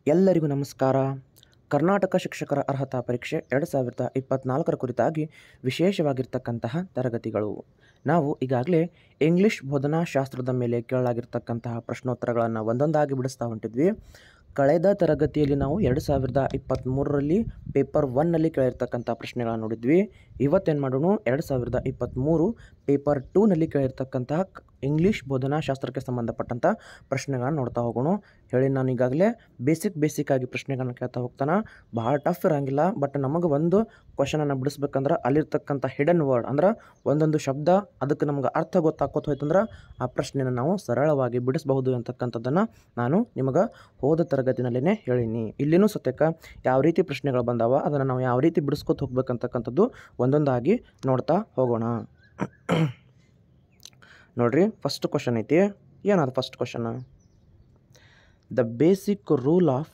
ಎಲ್ಲರಿಗೂ ನಮಸ್ಕಾರ. ಕರ್ನಾಟಕ ಶಿಕ್ಷಕರ ಅರ್ಹತಾ ಪರೀಕ್ಷೆ 2024 ಕುರಿತಾಗಿ ವಿಶೇಷವಾಗಿರ್ತಕ್ಕಂತಹ ತರಗತಿಗಳು. ನಾವು ಈಗಾಗಲೇ ಇಂಗ್ಲಿಷ್ ಬೋಧನಾಶಾಸ್ತ್ರದ ಮೇಲೆ ಕೇಳಲಾಗಿರ್ತಕ್ಕಂತಹ ಪ್ರಶ್ನೋತ್ತರಗಳನ್ನು ಒಂದೊಂದಾಗಿ ಬಿಡಿಸ್ತಾ ಹೊಂಟಿದ್ವಿ. ಕಳೆದ ತರಗತಿಯಲ್ಲಿ ನಾವು 2023ರಲ್ಲಿ ಪೇಪರ್ 1ನಲ್ಲಿ ಕೇಳಿರ್ತಕ್ಕಂಥ ಪ್ರಶ್ನೆಗಳನ್ನು ನೋಡಿದ್ವಿ. ಇವತ್ತೇನು ಮಾಡೋಣ, 2023 ಪೇಪರ್ 2ನಲ್ಲಿ ಕೇಳಿರ್ತಕ್ಕಂತಹ ಇಂಗ್ಲೀಷ್ ಬೋಧನಾಶಾಸ್ತ್ರಕ್ಕೆ ಸಂಬಂಧಪಟ್ಟಂಥ ಪ್ರಶ್ನೆಗಳನ್ನು ನೋಡ್ತಾ ಹೋಗೋಣ. ಹೇಳಿ, ನಾನು ಈಗಾಗಲೇ ಬೇಸಿಕ್ ಆಗಿ ಪ್ರಶ್ನೆಗಳನ್ನ ಕೇಳ್ತಾ ಹೋಗ್ತಾನೆ. ಭಾಳ ಟಫ್ ಇರೋಂಗಿಲ್ಲ, ಬಟ್ ನಮಗೆ ಒಂದು ಕ್ವಶನನ್ನು ಬಿಡಿಸ್ಬೇಕಂದ್ರೆ ಅಲ್ಲಿರ್ತಕ್ಕಂಥ ಹಿಡನ್ ವರ್ಡ್ ಅಂದ್ರೆ ಒಂದೊಂದು ಶಬ್ದ ಅದಕ್ಕೆ ನಮ್ಗೆ ಅರ್ಥ ಗೊತ್ತಾಕೋತ ಹೋಯ್ತಂದ್ರೆ ಆ ಪ್ರಶ್ನೆಯನ್ನು ನಾವು ಸರಳವಾಗಿ ಬಿಡಿಸಬಹುದು ಅಂತಕ್ಕಂಥದ್ದನ್ನು ನಾನು ನಿಮಗೆ ಹೋದ ತರಗತಿನಲ್ಲೇ ಹೇಳೀನಿ. ಇಲ್ಲಿನೂ ಸತ್ಯಕ್ಕೆ ಯಾವ ರೀತಿ ಪ್ರಶ್ನೆಗಳು ಬಂದಾವ ಅದನ್ನು ನಾವು ಯಾವ ರೀತಿ ಬಿಡಿಸ್ಕೊತ ಹೋಗ್ಬೇಕಂತಕ್ಕಂಥದ್ದು ಒಂದೊಂದಾಗಿ ನೋಡ್ತಾ ಹೋಗೋಣ. ನೋಡ್ರಿ, ಫಸ್ಟ್ ಕ್ವಶನ್ ಐತಿ. ಏನದು first question? The basic rule of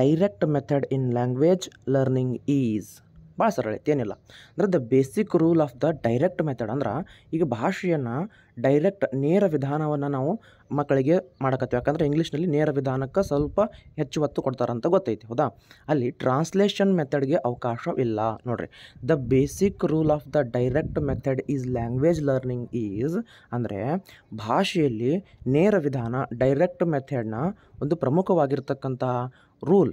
direct method in language learning is. ಭಾಳ ಸರಳ ಐತಿ, ಏನಿಲ್ಲ. ಅಂದ್ರೆ the basic rule of the direct method ಅಂದ್ರೆ ಈಗ ಭಾಷೆಯನ್ನು ಡೈರೆಕ್ಟ್ ನೇರ ವಿಧಾನವನ್ನು ನಾವು ಮಕ್ಕಳಿಗೆ ಮಾಡಕತ್ತೀವಿ. ಯಾಕಂದರೆ ಇಂಗ್ಲೀಷ್ನಲ್ಲಿ ನೇರ ವಿಧಾನಕ್ಕೆ ಸ್ವಲ್ಪ ಹೆಚ್ಚು ಒತ್ತು ಕೊಡ್ತಾರಂತ ಗೊತ್ತೈತಿ, ಹೌದಾ? ಅಲ್ಲಿ ಟ್ರಾನ್ಸ್ಲೇಷನ್ ಮೆಥಡ್ಗೆ ಅವಕಾಶವಿಲ್ಲ. ನೋಡ್ರಿ, the basic rule of the direct method is language learning is ಅಂದರೆ ಭಾಷೆಯಲ್ಲಿ ನೇರ ವಿಧಾನ ಡೈರೆಕ್ಟ್ ಮೆಥಡ್ನ ಒಂದು ಪ್ರಮುಖವಾಗಿರ್ತಕ್ಕಂತಹ ರೂಲ್,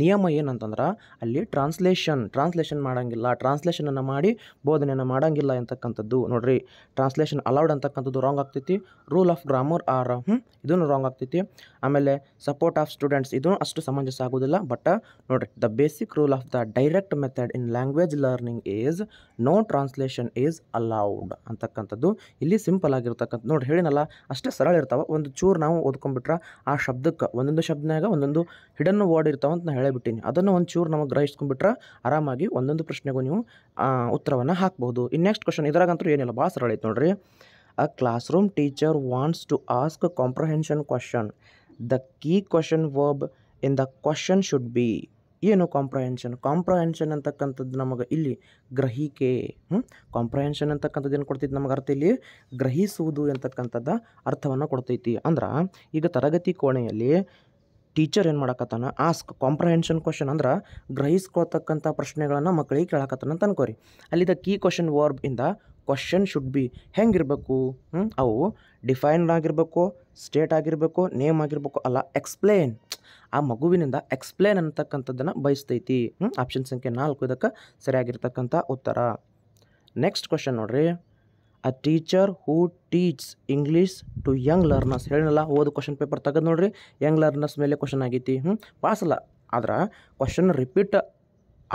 ನಿಯಮ ಏನಂತಂದ್ರೆ ಅಲ್ಲಿ ಟ್ರಾನ್ಸ್ಲೇಷನ್ ಮಾಡೋಂಗಿಲ್ಲ, ಟ್ರಾನ್ಸ್ಲೇಷನನ್ನು ಮಾಡಿ ಬೋಧನೆಯನ್ನು ಮಾಡೋಂಗಿಲ್ಲ ಅಂತಕ್ಕಂಥದ್ದು. ನೋಡ್ರಿ, ಟ್ರಾನ್ಸ್ಲೇಷನ್ ಅಲೌಡ್ ಅಂತಕ್ಕಂಥದ್ದು ರಾಂಗ್ ಆಗ್ತೈತಿ. ರೂಲ್ ಆಫ್ ಗ್ರಾಮರ್ ಆರ್ ಇದನ್ನು ರಾಂಗ್ ಆಗ್ತೈತಿ. ಆಮೇಲೆ ಸಪೋರ್ಟ್ ಆಫ್ ಸ್ಟೂಡೆಂಟ್ಸ್ ಇದೂ ಅಷ್ಟು ಸಮಂಜಸ ಆಗೋದಿಲ್ಲ. ಬಟ್ ನೋಡ್ರಿ, the basic rule of the direct method in language learning is no translation is allowed ಅಂತಕ್ಕಂಥದ್ದು ಇಲ್ಲಿ ಸಿಂಪಲ್ ಆಗಿರ್ತಕ್ಕಂಥ. ನೋಡ್ರಿ, ಹೇಳಿನಲ್ಲ, ಅಷ್ಟೇ ಸರಳ ಇರ್ತಾವೆ. ಒಂದು ಚೂರು ನಾವು ಓದ್ಕೊಂಡ್ಬಿಟ್ರೆ ಆ ಶಬ್ದಕ್ಕೆ ಒಂದೊಂದು ಶಬ್ದನಾಗ ಒಂದೊಂದು ಹಿಡನ್ ವರ್ಡ್ ಇರ್ತಾವಂತ ನಾನು ಹೇಳಿಬಿಟ್ಟಿನಿ. ಅದನ್ನು ಒಂದು ಚೂರು ನಮಗೆ ಗ್ರಹಿಸ್ಕೊಂಡ್ಬಿಟ್ರೆ ಆರಾಮಾಗಿ ಒಂದೊಂದು ಪ್ರಶ್ನೆಗೂ ನೀವು ಉತ್ತರವನ್ನು ಹಾಕ್ಬೋದು. ಇನ್ನು ನೆಕ್ಸ್ಟ್ ಕ್ವಶನ್ ಇದರಾಗಂತೂ ಏನಿಲ್ಲ, ಭಾಳ ಸರಳ ಐತೆ ನೋಡ್ರಿ. A classroom teacher wants to ask comprehension question. The key question verb in the question should be. ಏನು ಕಾಂಪ್ರಹೆನ್ಷನ್ ಅಂತಕ್ಕಂಥದ್ದು ನಮಗೆ ಇಲ್ಲಿ ಗ್ರಹಿಕೆ. ಕಾಂಪ್ರಹೆನ್ಷನ್ ಅಂತಕ್ಕಂಥದ್ದು ಏನು ಕೊಡ್ತೈತಿ ನಮಗೆ ಅರ್ಥ? ಇಲ್ಲಿ ಗ್ರಹಿಸುವುದು ಅಂತಕ್ಕಂಥದ್ದು ಅರ್ಥವನ್ನು ಕೊಡ್ತೈತಿ. ಅಂದ್ರೆ ಈಗ ತರಗತಿ ಕೋಣೆಯಲ್ಲಿ ಟೀಚರ್ ಏನು ಮಾಡಕತ್ತಾನ, ಆಸ್ಕ್ ಕಾಂಪ್ರಹೆನ್ಷನ್ ಕ್ವಶನ್ ಅಂದ್ರೆ ಗ್ರಹಿಸ್ಕೊಳ್ತಕ್ಕಂಥ ಪ್ರಶ್ನೆಗಳನ್ನು ಮಕ್ಕಳಿಗೆ ಕೇಳಕತ್ತಾನ ಅಂತ ಅನ್ಕೋರಿ. ಅಲ್ಲಿ ದ ಕೀ ಕ್ವಶನ್ ವರ್ಬ್ ಇಂದ ಕ್ವಶನ್ ಶುಡ್ ಬಿ ಹೆಂಗಿರಬೇಕು? ಅವು ಡಿಫೈನ್ಡ್ ಆಗಿರಬೇಕು, ಸ್ಟೇಟ್ ಆಗಿರಬೇಕು, ನೇಮ್ ಆಗಿರಬೇಕು, ಅಲ್ಲ ಎಕ್ಸ್ಪ್ಲೇನ್. ಆ ಮಗುವಿನಿಂದ ಎಕ್ಸ್ಪ್ಲೇನ್ ಅಂತಕ್ಕಂಥದ್ದನ್ನು ಬಯಸ್ತೈತಿ. ಆಪ್ಷನ್ ಸಂಖ್ಯೆ 4 ಇದಕ್ಕೆ ಸರಿಯಾಗಿರ್ತಕ್ಕಂಥ ಉತ್ತರ. ನೆಕ್ಸ್ಟ್ ಕ್ವಶನ್ ನೋಡ್ರಿ. A teacher who teaches English to young learners. ಹೇಳಿನಲ್ಲ, ಓದು ಕ್ವಶನ್ ಪೇಪರ್ ತೆಗೆದು ನೋಡ್ರಿ, ಯಂಗ್ ಲರ್ನರ್ಸ್ ಮೇಲೆ ಕ್ವಶನ್ ಆಗೈತಿ. ಪಾಸಲ್ಲ, ಆದ್ರೆ ಕ್ವಶನ್ ರಿಪೀಟ್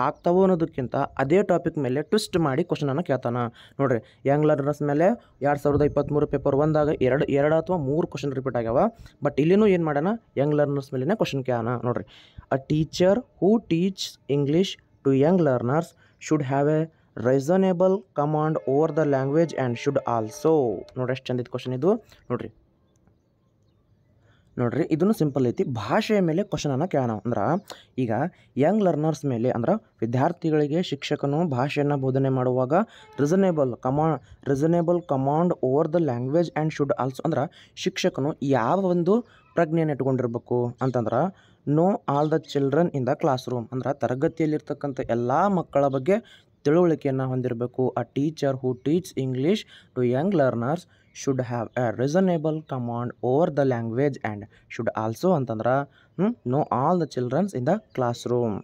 ಆಗ್ತಾವೋ ಅನ್ನೋದಕ್ಕಿಂತ ಅದೇ ಟಾಪಿಕ್ ಮೇಲೆ ಟ್ವಿಸ್ಟ್ ಮಾಡಿ ಕ್ವಶನನ್ನು ಕೇಳ್ತಾನ. ನೋಡ್ರಿ, ಯಂಗ್ ಲರ್ನರ್ಸ್ ಮೇಲೆ 2023 ಪೇಪರ್ 1ದಾಗ ಎರಡು ಅಥವಾ 3 ಕ್ವಶನ್ ರಿಪೀಟ್ ಆಗ್ಯಾವ. ಬಟ್ ಇಲ್ಲಿನೂ ಏನು ಮಾಡೋಣ, ಯಂಗ್ ಲರ್ನರ್ಸ್ ಮೇಲೇ ಕ್ವಶನ್ ಕೇಳೋಣ. ನೋಡ್ರಿ, a teacher who teaches English to young learners should have a reasonable command over the language and should also. ನೋಡ್ರಿ, ಎಷ್ಟು ಚಂದಿದ್ದು ಕ್ವಶನ್ ಇದು. ನೋಡ್ರಿ, ಇದನ್ನು ಸಿಂಪಲ್ ಐತಿ. ಭಾಷೆಯ ಮೇಲೆ ಕ್ವಶನನ್ನು ಕೇಳೋಣ. ಅಂದ್ರೆ ಈಗ ಯಂಗ್ ಲರ್ನರ್ಸ್ ಮೇಲೆ ಅಂದ್ರೆ ವಿದ್ಯಾರ್ಥಿಗಳಿಗೆ ಶಿಕ್ಷಕನು ಭಾಷೆಯನ್ನು ಬೋಧನೆ ಮಾಡುವಾಗ reasonable command over the language and should also ಅಂದ್ರೆ ಶಿಕ್ಷಕನು ಯಾವ ಒಂದು ಪ್ರಜ್ಞೆಯನ್ನು ಇಟ್ಕೊಂಡಿರ್ಬೇಕು ಅಂತಂದ್ರೆ know all the children in the classroom ಅಂದ್ರೆ ತರಗತಿಯಲ್ಲಿರ್ತಕ್ಕಂಥ ಎಲ್ಲ ಮಕ್ಕಳ ಬಗ್ಗೆ ತಿಳುವಳಿಕೆಯನ್ನು ಹೊಂದಿರಬೇಕು. A teacher who teach English to young learners should have a reasonable command over the language and should also ಅಂತಂದ್ರೆ know all the childrens in the classroom.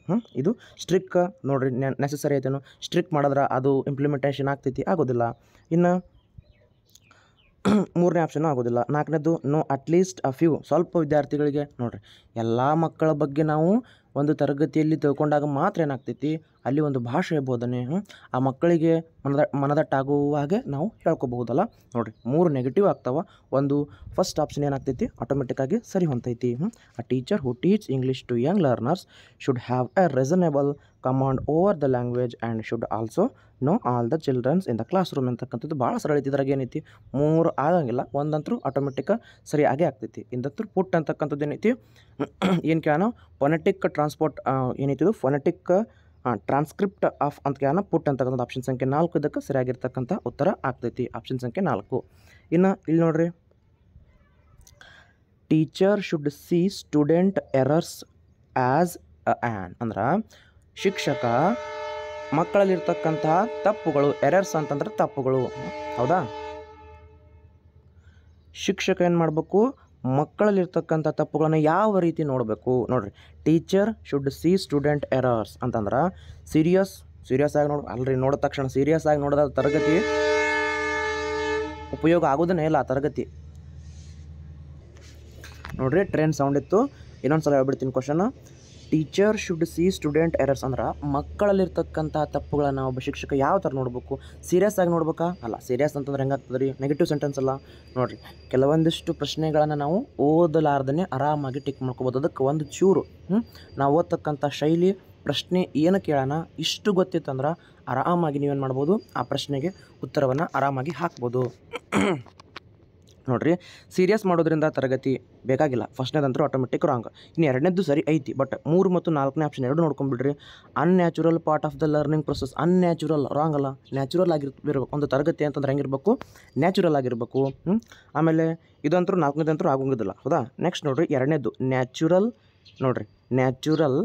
ಇದು strict ನೋಡ್ರಿ, ನೆಸೆಸರಿ ಐತೇನು? ಸ್ಟ್ರಿಕ್ ಮಾಡಿದ್ರೆ ಅದು ಇಂಪ್ಲಿಮೆಂಟೇಷನ್ ಆಗ್ತೈತಿ? ಆಗೋದಿಲ್ಲ. ಇನ್ನು 3ನೇ ಆಪ್ಷನ್ ಆಗೋದಿಲ್ಲ. 4ನೇದು ನೋ ಅಟ್ಲೀಸ್ಟ್ ಅ ಫ್ಯೂ, ಸ್ವಲ್ಪ ವಿದ್ಯಾರ್ಥಿಗಳಿಗೆ. ನೋಡ್ರಿ, ಎಲ್ಲ ಮಕ್ಕಳ ಬಗ್ಗೆ ನಾವು ಒಂದು ತರಗತಿಯಲ್ಲಿ ತಿಳ್ಕೊಂಡಾಗ ಮಾತ್ರ ಏನಾಗ್ತೈತಿ, ಅಲ್ಲಿ ಒಂದು ಭಾಷೆಯ ಬೋಧನೆ ಆ ಮಕ್ಕಳಿಗೆ ಮನದಟ್ಟಾಗುವ ಹಾಗೆ ನಾವು ಹೇಳ್ಕೊಬಹುದಲ್ಲ. ನೋಡ್ರಿ, 3 ನೆಗೆಟಿವ್ ಆಗ್ತಾವ. ಒಂದು ಫಸ್ಟ್ ಆಪ್ಷನ್ ಏನಾಗ್ತೈತಿ, ಆಟೋಮೆಟಿಕ್ಕಾಗಿ ಸರಿ ಹೊಂತೈತಿ. A teacher who teach English to young learners should have a reasonable command over the language and should also know all the childrens in the classroom ಅಂತಕ್ಕಂಥದ್ದು ಭಾಳ ಸರಳ ಐತಿ. ಇದ್ರಾಗ ಏನೈತಿ, 3 ಆಗಂಗಿಲ್ಲ, ಒಂದಂತರೂ ಆಟೋಮೆಟಿಕ್ ಸರಿ ಆಗೇ ಆಗ್ತೈತಿ. ಇಂದಂತೂ ಪುಟ್ ಅಂತಕ್ಕಂಥದ್ದು ಏನೈತಿ, ಏನು ಕೇಳೋಣ, ಫೊನೆಟಿಕ್ ಟ್ರಾನ್ಸ್ಪೋರ್ಟ್ ಏನೈತಿದು ಫೊನೆಟಿಕ್ ಟ್ರಾನ್ಸ್ಕ್ರಿಪ್ಟ್ ಆಫ್ ಅಂತ ಕೇಳೋಣ. ಪುಟ್ ಅಂತಕ್ಕಂಥದ್ದು ಆಪ್ಷನ್ ಸಂಖ್ಯೆ 4 ಇದಕ್ಕೆ ಸರಿಯಾಗಿರ್ತಕ್ಕಂಥ ಉತ್ತರ ಆಗ್ತೈತಿ. ಆಪ್ಷನ್ ಸಂಖ್ಯೆ 4. ಇನ್ನು ಇಲ್ಲಿ ನೋಡ್ರಿ, teacher should see student errors as an ಅಂದ್ರೆ ಶಿಕ್ಷಕ ಮಕ್ಕಳಲ್ಲಿರ್ತಕ್ಕಂತಹ ತಪ್ಪುಗಳು, ಎರರ್ಸ್ ಅಂತಂದ್ರೆ ತಪ್ಪುಗಳು, ಹೌದಾ. ಶಿಕ್ಷಕ ಏನು ಮಾಡಬೇಕು, ಮಕ್ಕಳಲ್ಲಿರ್ತಕ್ಕಂಥ ತಪ್ಪುಗಳನ್ನ ಯಾವ ರೀತಿ ನೋಡಬೇಕು ನೋಡ್ರಿ. Teacher should see student errors ಅಂತಂದ್ರೆ ಸೀರಿಯಸ್ ಆಗಿ ನೋಡಿದ ತಕ್ಷಣ ಸೀರಿಯಸ್ ಆಗಿ ನೋಡಿದ ತರಗತಿ ಉಪಯೋಗ ಆಗೋದನ್ನೇ ಇಲ್ಲ. ಆ ತರಗತಿ ನೋಡ್ರಿ, ಟ್ರೈನ್ ಸೌಂಡ್ ಇತ್ತು, ಇನ್ನೊಂದ್ಸಲ ಹೇಳ್ಬಿಡ್ತೀನಿ question. Teacher should see student errors ಅಂದ್ರೆ ಮಕ್ಕಳಲ್ಲಿರ್ತಕ್ಕಂಥ ತಪ್ಪುಗಳನ್ನು ಒಬ್ಬ ಶಿಕ್ಷಕ ಯಾವ ಥರ ನೋಡ್ಬೇಕು, ಸೀರಿಯಸ್ ಆಗಿ ನೋಡ್ಬೇಕಾ? ಅಲ್ಲ, ಸೀರಿಯಸ್ ಅಂತಂದ್ರೆ ಹೆಂಗಾಗ್ತದೆ ರೀ, ನೆಗೆಟಿವ್ ಸೆಂಟೆನ್ಸ್ ಅಲ್ಲ. ನೋಡಿರಿ, ಕೆಲವೊಂದಿಷ್ಟು ಪ್ರಶ್ನೆಗಳನ್ನು ನಾವು ಓದಲಾರ್ದೇ ಆರಾಮಾಗಿ ಟಿಕ್ ಮಾಡ್ಕೋಬೋದು. ಅದಕ್ಕೆ ಒಂದು ಚೂರು ನಾವು ಓದ್ತಕ್ಕಂಥ ಶೈಲಿ, ಪ್ರಶ್ನೆ ಏನು ಕೇಳೋಣ ಇಷ್ಟು ಗೊತ್ತಿತ್ತಂದ್ರೆ ಆರಾಮಾಗಿ ನೀವೇನು ಮಾಡ್ಬೋದು, ಆ ಪ್ರಶ್ನೆಗೆ ಉತ್ತರವನ್ನು ಆರಾಮಾಗಿ ಹಾಕ್ಬೋದು. ನೋಡಿರಿ, ಸೀರಿಯಸ್ ಮಾಡೋದ್ರಿಂದ ತರಗತಿ ಬೇಕಾಗಿಲ್ಲ. ಫಸ್ಟ್ನೇದಂತರೂ ಆಟೋಮೆಟಿಕ್ ರಾಂಗ್. ಇನ್ನು ಎರಡನೇದು ಸರಿ ಐತಿ, ಬಟ್ 3 ಮತ್ತು 4ನೇ ಆಪ್ಷನ್ ಎರಡು ನೋಡ್ಕೊಂಡ್ಬಿಡ್ರಿ. Unnatural part of the learning process, unnatural wrong ಅಲ್ಲ, ನ್ಯಾಚುರಲ್ ಆಗಿರ್ಬೇಕು. ಒಂದು ತರಗತಿ ಅಂತಂದ್ರೆ ಹೆಂಗಿರ್ಬೇಕು, ನ್ಯಾಚುರಲ್ ಆಗಿರ್ಬೇಕು. ಆಮೇಲೆ ಇದಂತರೂ 4ನೇದಂತರೂ ಆಗೋಂಗಿಲ್ಲ, ಹೌದಾ. ನೆಕ್ಸ್ಟ್ ನೋಡಿರಿ, ಎರಡನೇದು ನ್ಯಾಚುರಲ್. ನೋಡಿರಿ, natural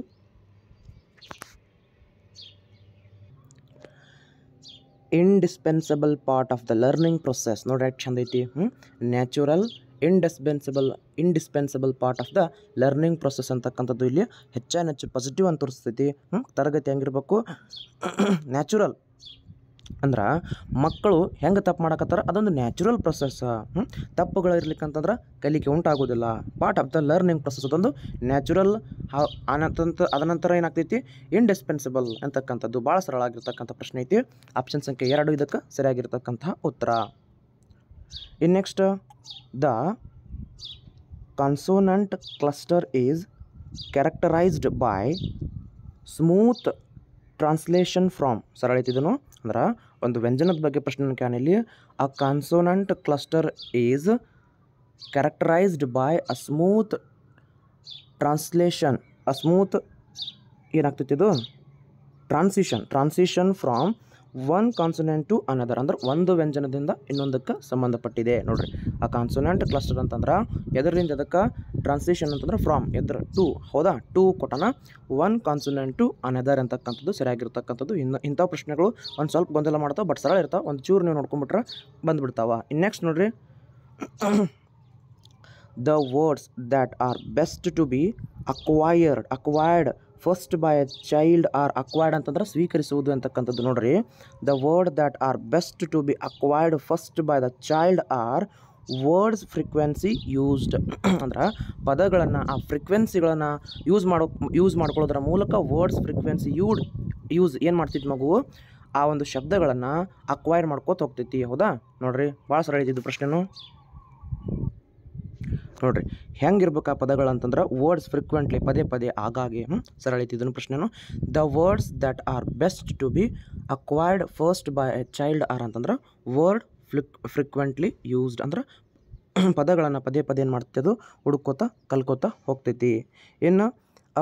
indispensable part of the learning process. ನೋಡ್ರಿ ಎಷ್ಟು ಚಂದ ಐತಿ. Natural indispensable part of the learning process ಅಂತಕ್ಕಂಥದ್ದು ಇಲ್ಲಿ ಹೆಚ್ಚು ಪಾಸಿಟಿವ್ ಅಂತ ತೋರಿಸ್ತೈತಿ. ತರಗತಿ ಹೆಂಗಿರ್ಬೇಕು, ನ್ಯಾಚುರಲ್ ಅಂದ್ರೆ ಮಕ್ಕಳು ಹೆಂಗೆ ತಪ್ಪು ಮಾಡಕತ್ತಾರ ಅದೊಂದು ನ್ಯಾಚುರಲ್ ಪ್ರೊಸೆಸ್. ತಪ್ಪುಗಳು ಇರ್ಲಿಕ್ಕಂತಂದ್ರೆ ಕಲಿಕೆ ಉಂಟಾಗೋದಿಲ್ಲ. Part of the learning process ಅದೊಂದು ನ್ಯಾಚುರಲ್. ಅದನಂತರ ಏನಾಗ್ತೈತಿ, ಇಂಡಿಸ್ಪೆನ್ಸಿಬಲ್ ಅಂತಕ್ಕಂಥದ್ದು ಭಾಳ ಸರಳ ಆಗಿರ್ತಕ್ಕಂಥ ಪ್ರಶ್ನೆ ಐತಿ. ಆಪ್ಷನ್ ಸಂಖ್ಯೆ 2 ಇದಕ್ಕೆ ಸರಿಯಾಗಿರ್ತಕ್ಕಂಥ ಉತ್ತರ. ಇನ್ನು next, the consonant cluster is characterised by smooth translation from. ಸರಳ ಐತಿದನು ಅಂದ್ರೆ ಒಂದು ವ್ಯಂಜನದ ಬಗ್ಗೆ ಪ್ರಶ್ನೆ ಕ್ಯಾನಲ್ಲಿ. A consonant cluster is characterised by a smooth translation. Smooth ಏನಾಗ್ತೈತಿ, ಇದು transition from one consonant to another ಅಂದ್ರೆ ಒಂದು ವ್ಯಂಜನದಿಂದ ಇನ್ನೊಂದಕ್ಕೆ ಸಂಬಂಧಪಟ್ಟಿದೆ. ನೋಡ್ರಿ, ಆ ಕಾನ್ಸೋನೆಂಟ್ ಕ್ಲಸ್ಟರ್ ಅಂತಂದ್ರೆ ಎದರಿಂದ ಅದಕ್ಕೆ, ಟ್ರಾನ್ಸಿಷನ್ ಅಂತಂದ್ರೆ ಫ್ರಾಮ್ ಎದ್ರ ಟು, ಹೌದಾ. ಟು ಕೊಟ್ಟನ ಒನ್ ಕಾನ್ಸೋನೆಂಟ್ ಟು ಅನದರ್ ಅಂತಕ್ಕಂಥದ್ದು ಸರಿಯಾಗಿರ್ತಕ್ಕಂಥದ್ದು. ಇಂಥ ಪ್ರಶ್ನೆಗಳು ಒಂದು ಸ್ವಲ್ಪ ಗೊಂದಲ ಮಾಡ್ತಾವೆ, ಬಟ್ ಸರಳ ಇರ್ತಾವೆ. ಒಂದು ಚೂರು ನೀವು ನೋಡ್ಕೊಂಡ್ಬಿಟ್ರೆ ಬಂದುಬಿಡ್ತಾವ. ಇನ್ನು ನೆಕ್ಸ್ಟ್ ನೋಡ್ರಿ, the words that are best to be acquired first by a child are acquired ಅಂತಂದ್ರೆ ಸ್ವೀಕರಿಸುವುದು ಅಂತಕ್ಕಂಥದ್ದು. ನೋಡ್ರಿ, the word that are best to be acquired first by the child are words frequency used ಅಂದ್ರೆ ಪದಗಳನ್ನು, ಆ ಫ್ರೀಕ್ವೆನ್ಸಿಗಳನ್ನು use ಮಾಡ್ಕೊಳ್ಳೋದ್ರ ಮೂಲಕ words frequency use ಏನು ಮಾಡ್ತಿತ್ತು ಮಗು, ಆ ಒಂದು ಶಬ್ದಗಳನ್ನು ಅಕ್ವೈರ್ ಮಾಡ್ಕೋತ ಹೋಗ್ತೈತಿ, ಹೌದಾ. ನೋಡ್ರಿ, ಭಾಳ ಸರಳ ಇದ್ದಿದ್ದು ಪ್ರಶ್ನೆನು. ನೋಡ್ರಿ, ಹೆಂಗಿರ್ಬೇಕು ಆ ಪದಗಳು ಅಂತಂದ್ರೆ ವರ್ಡ್ಸ್ ಫ್ರೀಕ್ವೆಂಟ್ಲಿ, ಪದೇ ಆಗಾಗ್ಗೆ. ಸರಳ ಇದ್ದಿದ್ದನು ಪ್ರಶ್ನೆನು. The words that are best to be acquired first by a child are ಅಂತಂದ್ರೆ ವರ್ಡ್ ಫ್ರೀಕ್ವೆಂಟ್ಲಿ ಯೂಸ್ಡ್ ಅಂದ್ರೆ ಪದಗಳನ್ನು ಪದೇ ಏನು ಮಾಡ್ತೈತಿ, ಅದು ಹುಡ್ಕೋತ ಕಲ್ಕೋತ ಹೋಗ್ತೈತಿ. ಇನ್ನು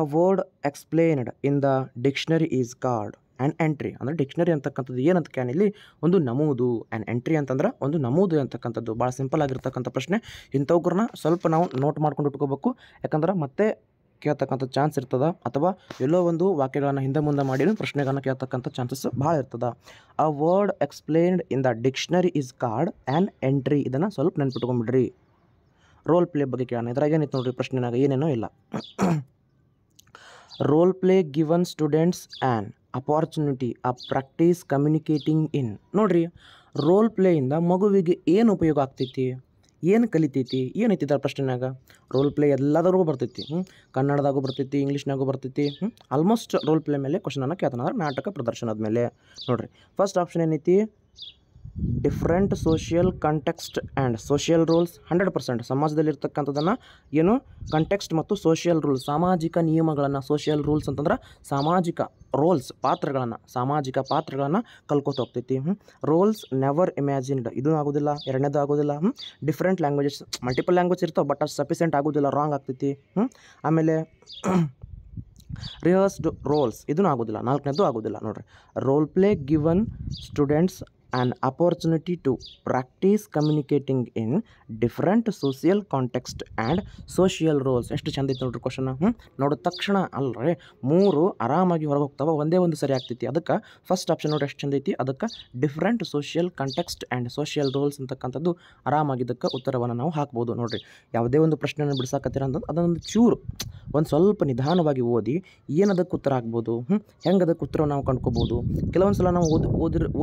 a word explained in the dictionary is called an entry ಅಂದ್ರೆ ಡಿಕ್ಷನರಿ ಅಂತಕ್ಕಂಥದ್ದು ಏನಂತ ಇಲ್ಲಿ ಒಂದು ನಮೂದು. ಆ್ಯನ್ ಎಂಟ್ರಿ ಅಂತಂದ್ರೆ ಒಂದು ನಮೂದು ಅಂತಕ್ಕಂಥದ್ದು. ಭಾಳ ಸಿಂಪಲ್ ಆಗಿರ್ತಕ್ಕಂಥ ಪ್ರಶ್ನೆ. ಇಂಥವ್ರನ್ನ ಸ್ವಲ್ಪ ನಾವು ನೋಟ್ ಮಾಡ್ಕೊಂಡು ಇಟ್ಕೋಬೇಕು, ಯಾಕಂದ್ರೆ ಮತ್ತೆ ಕೇಳ್ತಕ್ಕಂಥ ಚಾನ್ಸ್ ಇರ್ತದೆ, ಅಥವಾ ಎಲ್ಲೋ ಒಂದು ವಾಕ್ಯಗಳನ್ನು ಹಿಂದೆ ಮುಂದೆ ಮಾಡಿ ಪ್ರಶ್ನೆಗಳನ್ನು ಕೇಳ್ತಕ್ಕಂಥ ಚಾನ್ಸಸ್ ಭಾಳ ಇರ್ತದೆ. A word explained in the dictionary is called an entry. ಇದನ್ನು ಸ್ವಲ್ಪ ನೆನ್ಪಿಟ್ಕೊಂಡ್ಬಿಡ್ರಿ. ರೋಲ್ ಪ್ಲೇ ಬಗ್ಗೆ ಕೇಳೋಣ. ಇದ್ರಾಗ ಏನಿತ್ತು ನೋಡ್ರಿ ಪ್ರಶ್ನೆನಾಗ, ಏನೇನೋ ಇಲ್ಲ. Role play given students an opportunity of practice communicating in. ನೋಡ್ರಿ, ರೋಲ್ ಪ್ಲೇಯಿಂದ ಮಗುವಿಗೆ ಏನು ಉಪಯೋಗ ಆಗ್ತೈತಿ, ಏನು ಕಲಿತೈತಿ, ಏನೈತಿ ಇದರ ಪ್ರಶ್ನೆನಾಗ. ರೋಲ್ ಪ್ಲೇ ಎಲ್ಲದರಿಗೂ ಬರ್ತೈತಿ. ಕನ್ನಡದಾಗೂ ಬರ್ತೈತಿ, ಇಂಗ್ಲೀಷ್ನಾಗೂ ಬರ್ತೈತಿ. ಆಲ್ಮೋಸ್ಟ್ ರೋಲ್ ಪ್ಲೇ ಮೇಲೆ ಕ್ವಶನನ್ನು ಕೇಳ್ತಾನೆ, ಅಂದ್ರೆ ನಾಟಕ ಪ್ರದರ್ಶನದ ಮೇಲೆ. ನೋಡ್ರಿ, ಫಸ್ಟ್ ಆಪ್ಷನ್ ಏನೈತಿ, different social context and social rules. 100% ಸಮಾಜದಲ್ಲಿರ್ತಕ್ಕಂಥದ್ದನ್ನು ಏನು ಕಂಟೆಕ್ಸ್ಟ್ ಮತ್ತು ಸೋಷಿಯಲ್ ರೂಲ್ಸ್, ಸಾಮಾಜಿಕ ನಿಯಮಗಳನ್ನು. ಸೋಷಿಯಲ್ ರೂಲ್ಸ್ ಅಂತಂದ್ರೆ ಸಾಮಾಜಿಕ ರೋಲ್ಸ್, ಸಾಮಾಜಿಕ ಪಾತ್ರಗಳನ್ನು ಕಲ್ಕೋತ ಹೋಗ್ತೈತಿ. ರೋಲ್ಸ್ ನೆವರ್ ಇಮ್ಯಾಜಿನ್ಡ್, ಇದೂ ಆಗೋದಿಲ್ಲ, ಎರಡನೇದು ಆಗೋದಿಲ್ಲ. ಡಿಫ್ರೆಂಟ್ ಲ್ಯಾಂಗ್ವೇಜಸ್, ಮಲ್ಟಿಪಲ್ ಲ್ಯಾಂಗ್ವೇಜ್ ಇರ್ತಾವೆ, ಬಟ್ ಅದು ಸಫಿಷಿಯೆಂಟ್ ಆಗೋದಿಲ್ಲ, ರಾಂಗ್ ಆಗ್ತೈತಿ. ಆಮೇಲೆ ರಿಹರ್ಸ್ಡ್ ರೋಲ್ಸ್, ಇದೂ ಆಗೋದಿಲ್ಲ, 4ನೇದು ಆಗೋದಿಲ್ಲ. ನೋಡ್ರಿ, roll play given students an opportunity to practice communicating in different social context and social roles. ಎಷ್ಟು ಚಂದ ಐತೆ ನೋಡ್ರಿ ಕ್ವಶನ್. ನೋಡಿದ ತಕ್ಷಣ ಅಲ್ರಿ 3 ಆರಾಮಾಗಿ ಹೊರಗೆ ಹೋಗ್ತಾವ, ಒಂದೇ ಒಂದು ಸರಿ ಆಗ್ತೈತಿ. ಅದಕ್ಕೆ ಫಸ್ಟ್ ಆಪ್ಷನ್ ನೋಡ್ರಿ ಎಷ್ಟು ಚಂದ ಐತಿ. ಅದಕ್ಕೆ different social context and social roles ಅಂತಕ್ಕಂಥದ್ದು ಆರಾಮಾಗಿ ಇದಕ್ಕೆ ಉತ್ತರವನ್ನು ನಾವು ಹಾಕ್ಬೋದು. ನೋಡಿರಿ, ಯಾವುದೇ ಒಂದು ಪ್ರಶ್ನೆಯನ್ನು ಬಿಡಿಸಾಕತ್ತೀರ ಅಂತಂದು ಅದೊಂದು ಚೂರು ಒಂದು ಸ್ವಲ್ಪ ನಿಧಾನವಾಗಿ ಓದಿ ಏನದಕ್ಕೆ ಉತ್ತರ ಆಗ್ಬೋದು, ಹೆಂಗೆ ಅದಕ್ಕೆ ಉತ್ತರ ನಾವು ಕಂಡ್ಕೋಬೋದು. ಕೆಲವೊಂದು ಸಲ ನಾವು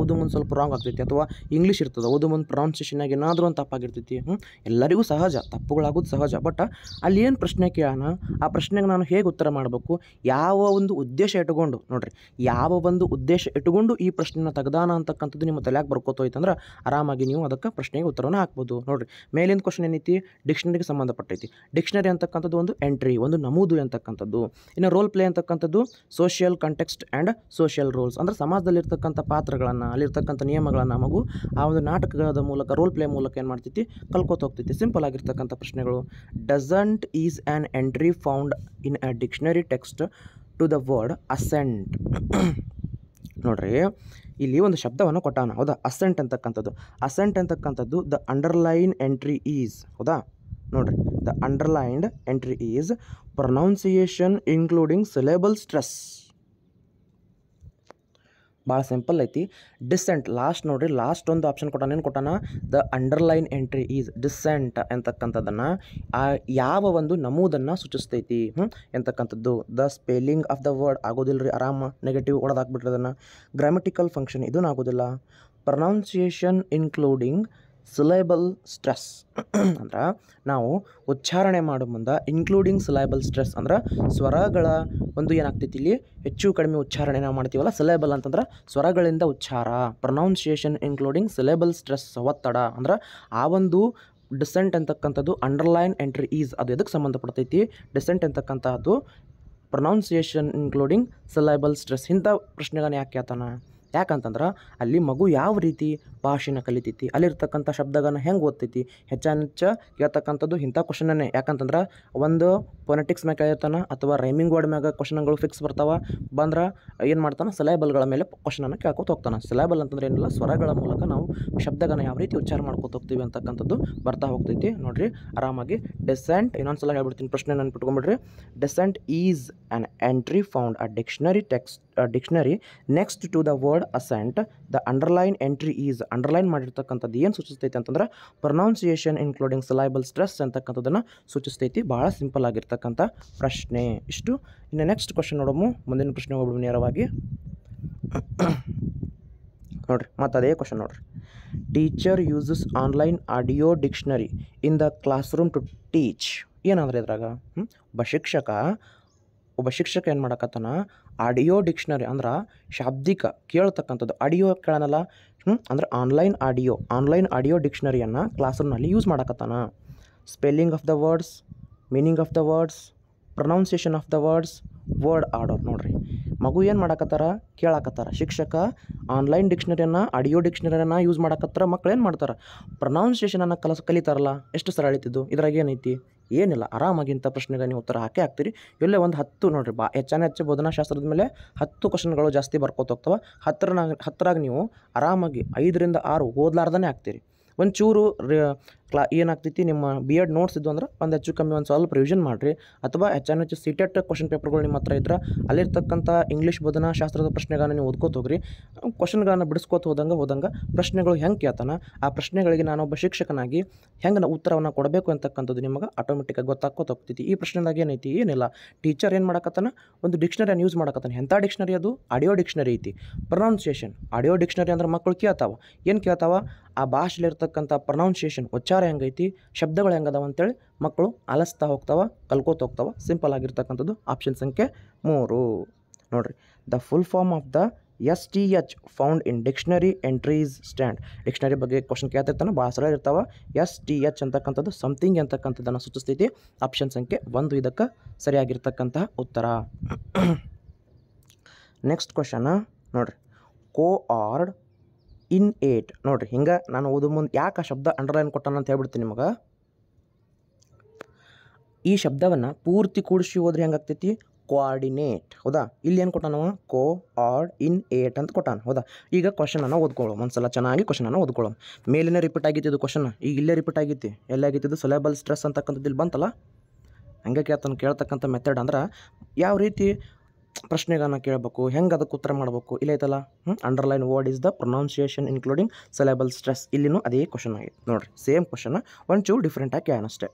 ಓದು ಮುಂದೆ ಸ್ವಲ್ಪ ರಾಂಗ್ ಆಗ್ತೈತಿ, ಅಥವಾ ಇಂಗ್ಲೀಷ್ ಇರ್ತದೆ, ಓದು ಮುಂದೆ ಪ್ರೊನೌನ್ಸಿಯೇಷನ್ನಾಗ ಏನಾದರೂ ಒಂದು ತಪ್ಪಾಗಿರ್ತೈತಿ. ಎಲ್ಲರಿಗೂ ಸಹಜ, ತಪ್ಪುಗಳಾಗೋದು ಸಹಜ. ಬಟ್ ಅಲ್ಲಿ ಏನು ಪ್ರಶ್ನೆ ಕೇಳೋಣ, ಆ ಪ್ರಶ್ನೆಗೆ ನಾನು ಹೇಗೆ ಉತ್ತರ ಮಾಡಬೇಕು, ಯಾವ ಒಂದು ಉದ್ದೇಶ ಇಟ್ಕೊಂಡು ನೋಡಿರಿ, ಯಾವ ಒಂದು ಉದ್ದೇಶ ಇಟ್ಕೊಂಡು ಈ ಪ್ರಶ್ನೆನ ತೆಗ್ದಾನ ಅಂತಕ್ಕಂಥದ್ದು ನಿಮ್ಮ ತಲೆಯಾಗ ಬರ್ಕೋತೋಯ್ತಂದ್ರೆ ಆರಾಮಾಗಿ ನೀವು ಅದಕ್ಕೆ ಪ್ರಶ್ನೆಗೆ ಉತ್ತರವನ್ನು ಹಾಕ್ಬೋದು. ನೋಡಿರಿ, ಮೇಲಿನ ಕ್ವಶನ್ ಏನೈತಿ, ಡಿಕ್ಷನರಿಗೆ ಸಂಬಂಧಪಟ್ಟೈತಿ. ಡಿಕ್ಷನರಿ ಅಂತಕ್ಕಂಥದ್ದು ಒಂದು ಎಂಟ್ರಿ, ಒಂದು ನಮೂದು ಅಂತಕ್ಕಂಥದ್ದು. ಇನ್ನು ರೋಲ್ ಪ್ಲೇ ಅಂತಕ್ಕಂಥದ್ದು social context and social roles, ಅಂದರೆ ಸಮಾಜದಲ್ಲಿರ್ತಕ್ಕಂಥ ಪಾತ್ರಗಳನ್ನು, ಅಲ್ಲಿರ್ತಕ್ಕಂಥ ನಿಯಮಗಳನ್ನು ಮಗು ಆ ಒಂದು ನಾಟಕದ ಮೂಲಕ, ರೋಲ್ ಪ್ಲೇ ಮೂಲಕ ಏನು ಮಾಡ್ತೈತಿ, ಕಲ್ಕೋತ ಹೋಗ್ತೈತಿ. ಸಿಂಪಲ್ ಆಗಿರ್ತಕ್ಕಂಥ ಪ್ರಶ್ನೆಗಳು. Descent is an entry found in a dictionary text to the word ascent. ನೋಡ್ರಿ, ಇಲ್ಲಿ ಒಂದು ಶಬ್ದವನ್ನು ಕೊಟ್ಟಾನ, ಹೌದಾ, ಅಸೆಂಟ್ ಅಂತಕ್ಕಂಥದ್ದು. ಅಸೆಂಟ್ ಅಂತಕ್ಕಂಥದ್ದು ದ ಅಂಡರ್ಲೈನ್ ಎಂಟ್ರಿ ಈಸ್, ಹೌದಾ. ನೋಡ್ರಿ, the underlined entry is pronunciation including syllable stress. ಭಾಳ ಸಿಂಪಲ್ ಐತಿ. ಡಿಸೆಂಟ್ ಲಾಸ್ಟ್ ನೋಡ್ರಿ, ಲಾಸ್ಟ್ ಒಂದು ಆಪ್ಷನ್ ಕೊಟ್ಟಾನ, ಏನು ಕೊಟ್ಟಾನ, the underline entry is descent ಅಂತಕ್ಕಂಥದ್ದನ್ನು ಯಾವ ಒಂದು ನಮೂದನ್ನು ಸೂಚಿಸ್ತೈತಿ ಅಂತಕ್ಕಂಥದ್ದು. The spelling of the word ಆಗೋದಿಲ್ಲ ರೀ, ಆರಾಮ ನೆಗೆಟಿವ್ ಹೊಡೆದಾಕ್ಬಿಟ್ರಿ ಅದನ್ನು. ಗ್ರಾಮೆಟಿಕಲ್ ಫಂಕ್ಷನ್ ಇದೂ ಆಗೋದಿಲ್ಲ. ಪ್ರೊನೌನ್ಸಿಯೇಷನ್ ಇನ್ಕ್ಲೂಡಿಂಗ್ ಸಿಲೆಬಲ್ ಸ್ಟ್ರೆಸ್ ಅಂದ್ರೆ ನಾವು ಉಚ್ಚಾರಣೆ ಮಾಡೋ ಮುಂದೆ ಇನ್ಕ್ಲೂಡಿಂಗ್ ಸಿಲೆಬಲ್ ಸ್ಟ್ರೆಸ್ ಅಂದ್ರೆ ಸ್ವರಗಳ ಒಂದು ಏನಾಗ್ತೈತಿ ಇಲ್ಲಿ ಹೆಚ್ಚು ಕಡಿಮೆ ಉಚ್ಚಾರಣೆ ನಾವು ಮಾಡ್ತೀವಲ್ಲ, ಸಿಲೆಬಲ್ ಅಂತಂದ್ರೆ ಸ್ವರಗಳಿಂದ ಉಚ್ಚಾರ. ಪ್ರೊನೌನ್ಸಿಯೇಷನ್ ಇನ್ಕ್ಲೂಡಿಂಗ್ ಸಿಲೆಬಲ್ ಸ್ಟ್ರೆಸ್ ಒತ್ತಡ ಅಂದ್ರೆ ಆ ಒಂದು ಡಿಸೆಂಟ್ ಅಂತಕ್ಕಂಥದ್ದು ಅಂಡರ್ಲೈನ್ ಎಂಟ್ರಿ ಈಸ್ ಅದು ಎದಕ್ಕೆ ಸಂಬಂಧಪಡ್ತೈತಿ. ಡಿಸೆಂಟ್ ಅಂತಕ್ಕಂಥದ್ದು ಪ್ರೊನೌನ್ಸಿಯೇಷನ್ ಇನ್ಕ್ಲೂಡಿಂಗ್ ಸಿಲೆಬಲ್ ಸ್ಟ್ರೆಸ್. ಇಂಥ ಪ್ರಶ್ನೆಗಳನ್ನ ಯಾಕೆ ಕೇಳ್ತಾನ, ಯಾಕಂತಂದ್ರೆ ಅಲ್ಲಿ ಮಗು ಯಾವ ರೀತಿ ಭಾಷೆನ ಕಲಿತೈತಿ, ಅಲ್ಲಿರ್ತಕ್ಕಂಥ ಶಬ್ದಗಳನ್ನ ಹೆಂಗೆ ಓದ್ತೈತಿ, ಹೆಚ್ಚಾನೆಚ್ಚ ಕೇಳ್ತಕ್ಕಂಥದ್ದು ಇಂಥ ಕ್ವಶನ್ನೇ. ಯಾಕಂತಂದ್ರೆ ಒಂದು ಫೊನೆಟಿಕ್ಸ್ ಮ್ಯಾಗ ಕೇಳ್ತಾನ ಅಥವಾ ರೈಮಿಂಗ್ ವರ್ಡ್ ಮ್ಯಾಗ ಕ್ವಶನ್ಗಳು ಫಿಕ್ಸ್ ಬರ್ತಾವೆ. ಬಂದ್ರೆ ಏನು ಮಾಡ್ತಾನೆ, ಸಿಲೆಬಲ್ಗಳ ಮೇಲೆ ಕ್ವಶನನ್ನು ಕೇಳ್ಕೊತ ಹೋಗ್ತಾನೆ. ಸಿಲೆಬಲ್ ಅಂತಂದ್ರೆ ಏನಿಲ್ಲ, ಸ್ವರಗಳ ಮೂಲಕ ನಾವು ಶಬ್ದಗಳನ್ನ ಯಾವ ರೀತಿ ಉಚ್ಚಾರ ಮಾಡ್ಕೊತ ಹೋಗ್ತೀವಿ ಅಂತಕ್ಕಂಥದ್ದು ಬರ್ತಾ ಹೋಗ್ತೈತಿ. ನೋಡಿರಿ, ಆರಾಮಾಗಿ ಡಿಸೆಂಟ್, ಇನ್ನೊಂದು ಸಲ ಹೇಳ್ಬಿಡ್ತೀನಿ ಪ್ರಶ್ನೆ ನೆನ್ಪಿಟ್ಕೊಂಡ್ಬಿಡ್ರಿ. Descent is an entry found a dictionary next to the word ascent. The underline entry is, underline ಮಾಡಿರ್ತಕ್ಕಂಥದ್ದು ಏನು ಸೂಚಿಸ್ತೈತಿ ಅಂತಂದ್ರೆ ಪ್ರೊನೌನ್ಸಿಯೇಷನ್ ಇನ್ಕ್ಲೂಡಿಂಗ್ ಸಿಲೆಬಲ್ ಸ್ಟ್ರೆಸ್ ಅಂತಕ್ಕಂಥದ್ದನ್ನು ಸೂಚಿಸ್ತೈತಿ. ಭಾಳ ಸಿಂಪಲ್ ಆಗಿರ್ತಕ್ಕಂಥ ಪ್ರಶ್ನೆ ಇಷ್ಟು. ಇನ್ನು ನೆಕ್ಸ್ಟ್ ಕ್ವಶನ್ ನೋಡೋಮು, ಮುಂದಿನ ಪ್ರಶ್ನೆ ಹೋಗ್ಬಿಡು ನೇರವಾಗಿ. ನೋಡಿರಿ, ಮತ್ತು ಅದೇ ಕ್ವಶನ್ ನೋಡಿರಿ. Teacher uses online audio dictionary in the classroom to teach. ಏನಂದ್ರೆ ಇದ್ರಾಗ ಒಬ್ಬ ಶಿಕ್ಷಕ ಏನು ಮಾಡಕತ್ತಾನ, ಆಡಿಯೋ ಡಿಕ್ಷನರಿ ಅಂದ್ರೆ ಶಾಬ್ದಿಕ ಕೇಳ್ತಕ್ಕಂಥದ್ದು, ಆಡಿಯೋ ಕೇಳೋಣಲ್ಲ ಅಂದ್ರೆ ಆನ್ಲೈನ್ ಆಡಿಯೋ ಡಿಕ್ಷನರಿಯನ್ನು ಕ್ಲಾಸ್ ರೂಮ್ನಲ್ಲಿ ಯೂಸ್ ಮಾಡಕತ್ತಾನ. Spelling of the words, meaning of the words, pronunciation of the words, word order. ನೋಡಿರಿ, ಮಗು ಏನು ಮಾಡಕತ್ತಾರ, ಕೇಳಕತ್ತಾರ. ಶಿಕ್ಷಕ ಆನ್ಲೈನ್ ಡಿಕ್ಷನರಿಯನ್ನು, ಆಡಿಯೋ ಡಿಕ್ಷನರಿಯನ್ನು ಯೂಸ್ ಮಾಡಕತ್ತಾರ. ಮಕ್ಳು ಏನು ಮಾಡ್ತಾರೆ, ಪ್ರೊನೌನ್ಸಿಯೇಷನನ್ನು ಕಲಿತಾರಲ್ಲ. ಎಷ್ಟು ಸರ ಅಳಿತಿದ್ದು, ಇದ್ರಾಗ ಏನೈತಿ, ಏನಿಲ್ಲ. ಆರಾಮಾಗಿ ಇಂಥ ಪ್ರಶ್ನೆಗೆ ನೀವು ಉತ್ತರ ಹಾಕೇ ಹಾಕ್ತೀರಿ. ಎಲ್ಲೇ ಒಂದು 10 ನೋಡಿರಿ, ಹೆಚ್ಚು ಬೋಧನಾಶಾಸ್ತ್ರದ ಮೇಲೆ 10 ಕ್ವಶನ್ಗಳು ಜಾಸ್ತಿ ಬರ್ಕೋತ ಹೋಗ್ತವೆ. 10ರಾಗ ನೀವು ಆರಾಮಾಗಿ 5ರಿಂದ 6 ಓದ್ಲಾರ್ದೇ ಆಗ್ತೀರಿ. ಒಂಚೂರು ಏನಾಗ್ತೈತಿ, ನಿಮ್ಮ ಬಿ ಎಡ್ ನೋಟ್ಸ್ ಇದ್ದು ಅಂದ್ರೆ ಒಂದು ಹೆಚ್ಚು ಕಮ್ಮಿ ಒಂದು ಸ್ವಲ್ಪ ರಿವಿಷನ್ ಮಾಡಿರಿ. ಅಥವಾ ಹೆಚ್ಚು ಸಿಟೆಟ್ ಕ್ವಶನ್ ಪೇಪರ್ಗಳು ನಿಮ್ಮ ಹತ್ರ ಇದ್ರೆ ಅಲ್ಲಿರ್ತಕ್ಕಂಥ ಇಂಗ್ಲೀಷ್ ಬೋಧನಾಶಾಸ್ತ್ರದ ಪ್ರಶ್ನೆಗಳನ್ನ ನೀವು ಓದ್ಕೋತ ಹೋಗ್ರಿ. ಕ್ವಶನ್ಗಳನ್ನು ಬಿಡಿಸ್ಕೋತ ಹೋದಂಗೆ ಪ್ರಶ್ನೆಗಳು ಹೆಂಗೆ ಕೇಳ್ತಾನೆ, ಆ ಪ್ರಶ್ನೆಗಳಿಗೆ ನಾನೊಬ್ಬ ಶಿಕ್ಷಕನಾಗಿ ಹೆಂಗೆ ಉತ್ತರವನ್ನು ಕೊಡಬೇಕು ಅಂತಕ್ಕಂಥದ್ದು ನಿಮಗೆ ಆಟೋಮೆಟಿಕ್ಕಾಗಿ ಗೊತ್ತಾಗ್ಕೋತ ಹೋಗ್ತೈತಿ. ಈ ಪ್ರಶ್ನೆದಾಗ ಏನೈತಿ, ಏನಿಲ್ಲ, ಟೀಚರ್ ಏನು ಮಾಡಕತ್ತಾನ, ಒಂದು ಡಿಕ್ಷನರಿಯನ್ನು ಯೂಸ್ ಮಾಡಕತ್ತಾನೆ. ಎಂಥ ಡಿಕ್ಷನರಿ ಅದು, ಆಡಿಯೋ ಡಿಕ್ಷನರಿ ಐತಿ. ಪ್ರೊನೌನ್ಸಿಯೇಷನ್ ಆಡಿಯೋ ಡಿಕ್ಷನರಿ ಅಂದ್ರೆ ಮಕ್ಕಳು ಕೇಳ್ತಾವ, ಏನು ಕೇಳ್ತಾವ, ಆ ಭಾಷೆಲಿರ್ತಕ್ಕಂಥ ಪ್ರೊನೌನ್ಸಿಯೇಷನ್ ಉಚ್ಚಾರ ಹೆಂಗೈತಿ, ಶಬ್ದಗಳು ಹೆಂಗದಾವ ಅಂತೇಳಿ ಮಕ್ಕಳು ಆಲಿಸ್ತಾ ಹೋಗ್ತಾವ, ಕಲ್ಕೋತ ಹೋಗ್ತಾವ. ಸಿಂಪಲ್ ಆಗಿರ್ತಕ್ಕಂಥದ್ದು ಆಪ್ಷನ್ ಸಂಖ್ಯೆ 3. ನೋಡಿರಿ, the full form of the STH found in dictionary entries stand. Dictionary ಬಗ್ಗೆ ಕ್ವಶನ್ ಕೇಳ್ತಿರ್ತಾನೆ, ಭಾಳ ಸಲ ಇರ್ತಾವೆ. STH ಅಂತಕ್ಕಂಥದ್ದು ಸಮಥಿಂಗ್ ಅಂತಕ್ಕಂಥದ್ದನ್ನು ಸೂಚಿಸ್ತೈತಿ. ಆಪ್ಷನ್ ಸಂಖ್ಯೆ 1 ಇದಕ್ಕೆ ಸರಿಯಾಗಿರ್ತಕ್ಕಂಥ ಉತ್ತರ. ನೆಕ್ಸ್ಟ್ ಕ್ವಶನ್ ನೋಡಿರಿ, ಕೋಆರ್ಡ್ ಇನ್ 8. ನೋಡಿರಿ, ಹಿಂಗೆ ನಾನು ಓದು ಮುಂದೆ ಯಾಕೆ ಆ ಶಬ್ದ ಅಂಡರ್ಲೈನ್ ಕೊಟ್ಟಾನ ಅಂತ ಹೇಳ್ಬಿಡ್ತೀನಿ ನಿಮಗೆ. ಈ ಶಬ್ದವನ್ನು ಪೂರ್ತಿ ಕೂಡಿಸಿ ಹೋದ್ರೆ ಹೆಂಗಾಗ್ತೈತಿ, ಕೋಆರ್ಡಿನೇಟ್. ಹೌದಾ, ಇಲ್ಲಿ ಏನು ಕೊಟ್ಟಾನವ, ಕೋಆರ್ಡಿನೇಟ್ ಅಂತ ಕೊಟ್ಟಾನ. ಹೌದಾ, ಈಗ ಕ್ವಶನನ್ನು ಓದ್ಕೊಳ್ಳೋ, ಒಂದ್ಸಲ ಚೆನ್ನಾಗಿ ಕ್ವಶನನ್ನು ಓದ್ಕೊಳ್ಳೋ. ಮೇಲಿನ ರಿಪೀಟ್ ಆಗಿತ್ತು ಕ್ವಶನ್, ಈಗ ಇಲ್ಲೇ ರಿಪೀಟ್ ಆಗಿತ್ತು. ಎಲ್ಲಾಗಿತ್ತು, ಸಿಲೆಬಲ್ ಸ್ಟ್ರೆಸ್ ಅಂತಕ್ಕಂಥದ್ದು ಇಲ್ಲಿ ಬಂತಲ್ಲ. ಹಂಗೆ ಕೇಳ್ತಕ್ಕಂಥ ಮೆಥಡ್ ಅಂದ್ರೆ ಯಾವ ರೀತಿ ಪ್ರಶ್ನೆಗಳನ್ನ ಕೇಳಬೇಕು, ಹೆಂಗೆ ಅದಕ್ಕೆ ಉತ್ತರ ಮಾಡಬೇಕು, ಇಲ್ಲ ಐತಲ್ಲ. Underline word is the pronunciation including syllable stress. ಇಲ್ಲಿನೂ ಅದೇ ಕ್ವಶನ್ ಆಗಿತ್ತು ನೋಡಿರಿ, ಸೇಮ್ ಕ್ವಶನ್, ಒಂಚೂರು ಡಿಫ್ರೆಂಟಾಗಿ ಕೇಳೋಣಷ್ಟೇ.